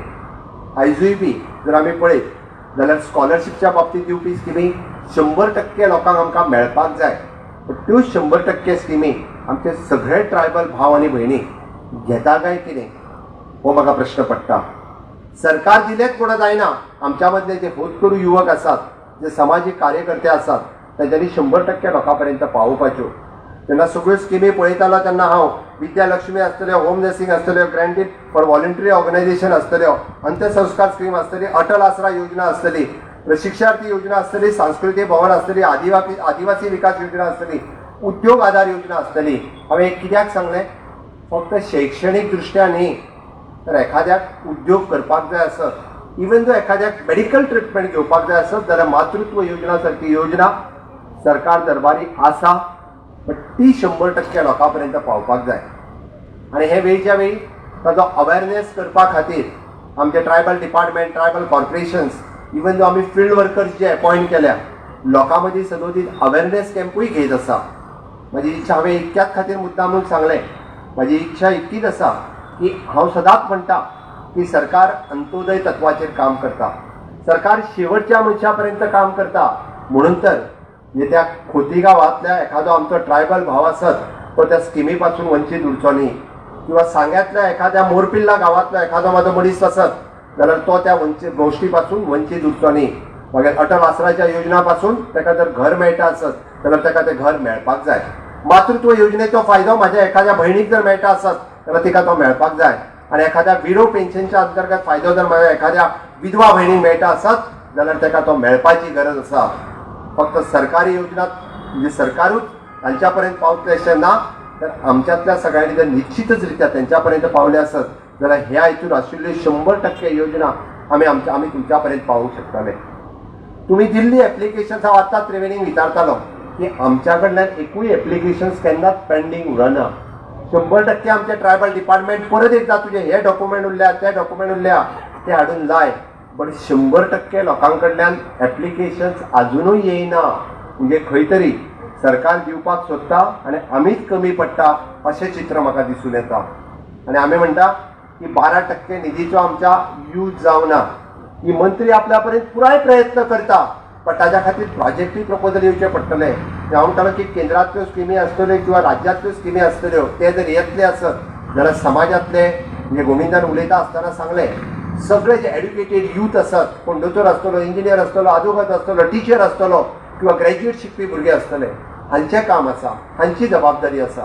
आयजूय बी जर आमी पळयत जाल्यार स्कॉलरशिपच्या बाबतींत दिवपी स्किमी 100% लोकांक आमकां मेळपाक जाय. पण त्यो 100% स्किमी आमचे सगळे ट्रायबल भाव आनी भयणी घेता काय कितें हो म्हाका प्रश्न पडटा. सरकार दिलेच म्हणून जायना. आमच्या मदले जे होतकरू युवक आसात, जे सामाजीक कार्यकर्ते आसात, तेंच्यांनी 100% लोकां पर्यंत पावोवपाच्यो. तेन्ना सगळ्यो स्किमी पळयतालो तेन्ना हांव विद्यालक्ष्मी आसतल्यो, होम नर्सिंग आसतल्यो, ग्रँटीड फॉर व्हॉलंटरी ऑर्गनायझेशन आसतल्यो, अंत्यसंस्कार स्कीम आसतली, अटल आसरा योजना आसतली, प्रशिक्षार्थी योजना आसतली, सांस्कृतीक भवन आसतली, आदिवासी विकास योजना आसतली, उद्योग आधार योजना आसतली. हांवें कित्याक सांगलें, फक्त शैक्षणीक दृश्ट्या न्ही तर एखाद्याक उद्योग करपाक जाय आसत, इवन जो एखाद्याक मेडिकल ट्रिटमेंट घेवपाक जाय आसत जाल्यार मातृत्व योजना सारकी योजना सरकार दरबारी आसा. पण ती 100% लोकां पर्यंत पावपाक जाय. आनी हे वेळच्या वेळी ताजो अवेरनेस करपा खातीर आमचे tribal department, tribal corporations, even जो आमी फिल्ड वर्कर्स जे अपॉयंट केल्या, लोकां मदीं सदोदीत अवेरनेस कॅम्पूय घेत आसा. म्हाजी इच्छा, हांवें इतक्याच खातीर मुद्दामून सांगलें, म्हाजी इच्छा इतकीच आसा की हांव सदांच म्हणटा की सरकार अंत्योदय तत्वाचेर काम करता, सरकार शेवटच्या मनशा पर्यंत काम करता. म्हणून तर त्या खोती गांवांतल्या एखादो आमचो ट्रायबल भाव आसत तो त्या स्किमी पासून वंचीत उरचो न्ही, किंवा सांग्यातल्या एखाद्या मोरपिल्ला गांवांतलो एखादो म्हाजो मनीस आसत जाल्यार तो त्या गोश्टी पासून वंचीत उरचो न्ही. मागीर अटल आसराच्या योजना पासून ताका जर घर मेळटा आसत जाल्यार ताका तें घर मेळपाक जाय. मातृत्व योजनेचो फायदो म्हाज्या एखाद्या भयणीक जर मेळटा आसत जाल्यार तिका तो मेळपाक जाय. आनी एखाद्या विडो पेन्शनच्या अंतर्गत फायदो जर म्हाज्या एखाद्या विधवा भयणीक मेळटा आसत जाल्यार ताका तो मेळपाची गरज आसा. फक्त सरकारी योजना म्हणजे सरकारूच तांच्या पर्यंत पावतले अशें ना, तर आमच्यातल्या सगळ्यांनी जर निश्चितच रित्या तेंच्या पर्यंत पावले आसत जाल्यार ह्या हितून आशिल्ल्यो 100% योजना आमी तुमच्या पर्यंत पावूंक शकतले. तुम्ही दिल्ली एप्लिकेशन्स, हांव आतांच त्रिवेणीक विचारतालो की आमच्या कडल्यान एकूय एप्लिकेशन्स केन्नाच पेंडींग उरना. 100% आमचे ट्रायबल डिपार्टमेंट परत एकदा तुझे हे डॉक्युमेंट उरल्या, ते डॉक्युमेंट उरल्या, ते हाडून लाय. पण 100% लोकां कडल्यान एप्लिकेशन्स अजूनय येयना. म्हणजे खंय तरी सरकार दिवपाक सोदता आनी आमीच कमी पडटा अशें चित्र म्हाका दिसून येता. आनी आमी म्हणटा की 12% निधीचो आमच्या यूज जावना. ही मंत्री आपल्या पर्यंत पुराय प्रयत्न करता, पण ताच्या खातीर प्रोजेक्टूय प्रपोजल येवचे पडटले. हांव म्हणटालो की केंद्रांतल्यो स्किमी आसतल्यो किंवा राज्यांतल्यो स्किमी आसतल्यो ते जर येतले आसत जाल्यार समाजांतले, म्हणजे गोविंदान उलयता आसतना सांगलें, सगळे जे एड्युकेटेड यूथ आसात, कोण दोतोर आसतलो, इंजिनियर आसतलो, आजोगाद आसतलो, टिचर आसतलो किंवा ग्रॅज्युएट शिकपी भुरगे आसतले, हांचें काम आसा, हांची जबाबदारी आसा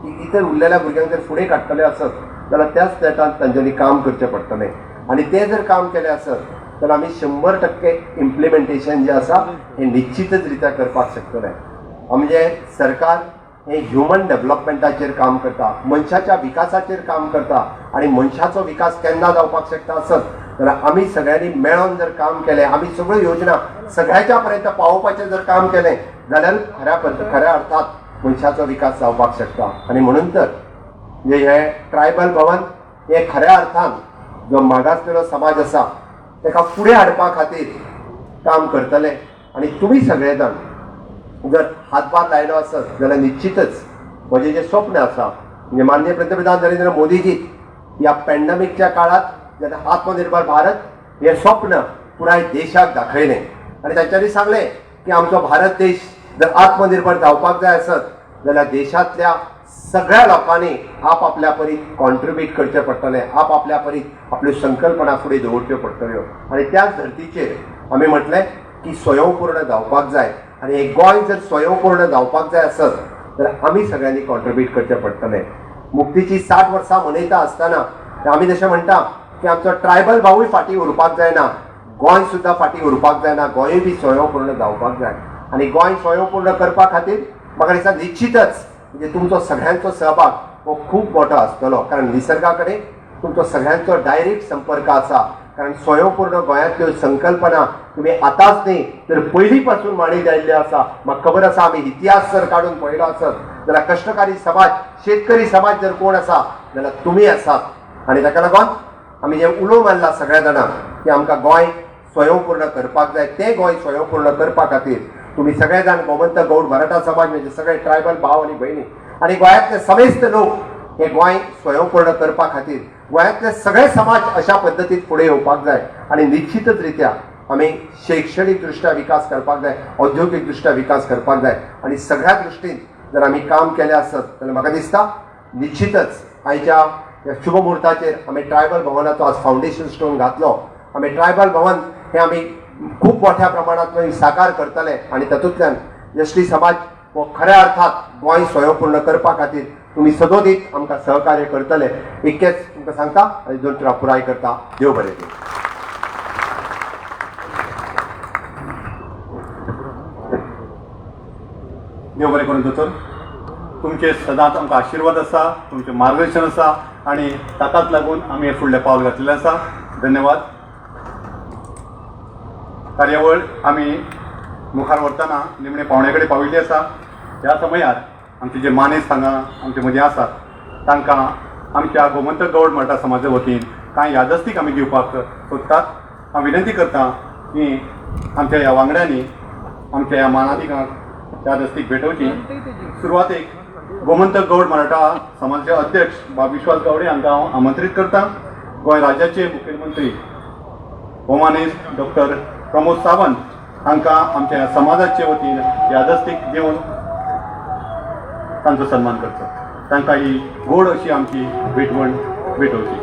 की इतर उरलेल्या भुरग्यांक जर फुडें काडटले आसत जाल्यार त्याच नेटान तांच्यांनी काम करचें पडटलें. आनी ते जर काम केलें आसत जाल्यार आमी 100% इम्प्लिमेंटेशन जें आसा हें निश्चितच रित्या करपाक शकतले. म्हणजे सरकार हे ह्युमन डेव्हलपमेंटाचेर काम करता, मनशाच्या विकासाचेर काम करता. आनी मनशाचो विकास केन्ना जावपाक शकता आसत जाल्यार आमी सगळ्यांनी मेळून जर काम केलें, आमी सगळ्यो योजना सगळ्याच्या पर्यंत पावोवपाचें जर काम केलें जाल्यार खऱ्या अर्थात मनशाचो विकास जावपाक शकता. आनी म्हणून तर हे ट्रायबल भवन हे खऱ्या अर्थान जो मागासलेलो समाज आसा ताका फुडें हाडपा खातीर काम करतले. आनी तुमी सगळे जाण जर हातभार लायलो आसत जाल्यार निश्चितच म्हजें जें स्वप्न आसा म्हणजे माननीय पंतप्रधान नरेंद्र मोदीजी ह्या पॅन्डेमिकच्या काळात जेन्ना आत्मनिर्भर भारत हें स्वप्न पुराय देशाक दाखयलें आनी तांच्यांनी सांगलें की आमचो भारत देश जर आत्मनिर्भर जावपाक जाय आसत जाल्यार देशांतल्या सगळ्या लोकांनी आपल्या परी कॉन्ट्रिब्यूट करचें पडटलें, आपल्या परी आपल्यो संकल्पना फुडें दवरच्यो पडटल्यो. आनी त्याच धर्तीचेर आमी म्हटलें की स्वयंपूर्ण जावपाक जाय आनी हे गोंय जर स्वयंपूर्ण जावपाक जाय आसत जाल्यार आमी सगळ्यांनी कॉन्ट्रिब्यूट करचें पडटलें. मुक्तीची 60 वर्सां मनयता आसतना आमी जशें म्हणटा की आमचो ट्रायबल भावूय फाटीं उरपाक जायना, गोंय सुद्दां फाटीं उरपाक जायना, गोंयूय बी स्वयंपूर्ण जावपाक जाय. आनी गोंय स्वयंपूर्ण करपा खातीर म्हाका दिसता निश्चितच म्हणजे तुमचो सगळ्यांचो सहभाग हो खूब मोठो आसतलो. कारण निसर्गा कडेन तुमचो सगळ्यांचो डायरेक्ट संपर्क आसा. कारण स्वयंपूर्ण गोंयांतल्यो संकल्पना तुमी आतांच न्ही तर पयलीं पासून मांडीत आयिल्ल्यो आसा. म्हाका खबर आसा आमी इतिहास जर काडून पळयलो आसत जाल्यार कश्टकारी समाज, शेतकरी समाज जर कोण आसा जाल्यार तुमी आसात. आनी ताका लागून आमी जें उलो मारला सगळ्या जाणांक की आमकां गोंय स्वयंपूर्ण करपाक जाय, तें गोंय स्वयंपूर्ण करपा खातीर तुम्ही सगळे जाण गोमंतक गौड मराठा समाज म्हणजे सगळे ट्रायबल भाव आणि भयणी आणि गोंयांतले समेस्त लोक हे गोंय स्वयंपूर्ण करपा खातीर गोंयांतले सगळे समाज अशा पद्दतीन फुडें येवपाक जाय. आणि निश्चितच रित्या आमी शैक्षणीक दृश्ट्या विकास करपाक जाय, औद्योगिक दृश्ट्या विकास करपाक जाय. आणि सगळ्या दृश्टीन जर आमी काम केलें आसत जाल्यार म्हाका दिसता निश्चितच आयच्या ह्या शुभ मुहूर्ताचेर आमी ट्रायबल भवनाचो आज फावंडेशन स्टोन घातलो. आमी ट्रायबल भवन हे आमी खूप मोठ्या प्रमाणात साकार करतले आणि तातूंतल्यान एसटी समाज हो खऱ्या अर्थात गोंय स्वयंपूर्ण करपा खातीर तुमी सदोदीत आमकां सहकार्य करतले इतकेंच तुमकां सांगता आनी 2 तरा पुराय करता. देव बरें दी. देव बरें करून दोतोर. तुमचे सदांच आमकां आशिर्वाद आसा, तुमचें मार्गदर्शन आसा आनी ताकाच लागून आमी हे फुडलें पावल घातलेलें आसा. धन्यवाद. कार्यावळ आमी मुखार व्हरतना निमणे पावणे कडेन पाविल्ली आसा. ह्या समयार आमचे जे मानेस्त हांगा आमचे मदीं आसात तांकां आमच्या गोमंतक गौड मराठा समाजा वतीन कांय यादस्तीक आमी दिवपाक सोदतात. हांव विनंती करतां की आमच्या ह्या वांगड्यांनी आमच्या ह्या मानाधिकांक यादस्तीक भेटोवची. सुरवातेक गोमंतक गौड मराठा समाजाचे अध्यक्ष बाब विश्वास गावडे हांकां हांव आमंत्रीत करतां. गोंय राज्याचे मुखेलमंत्री भौमानेस्त डॉक्टर प्रमोद सावंत हांकां आमच्या समाजाचे वतीन यादस्तीक दिवन तांचो सन्मान करचो. तांकां ही गोड अशी आमची भेटवण भेटोवची.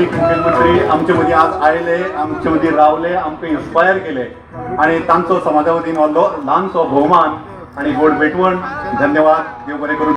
मुखेलमंत्री आमचे मदीं आज आयले, आमचे मदीं रावले, आमकां इन्स्पायर केले आणि तांचो समाजा वतीन व्हरलो ल्हानसो भोवमान आणि गोड भेटवण. धन्यवाद. देव बरें करूं.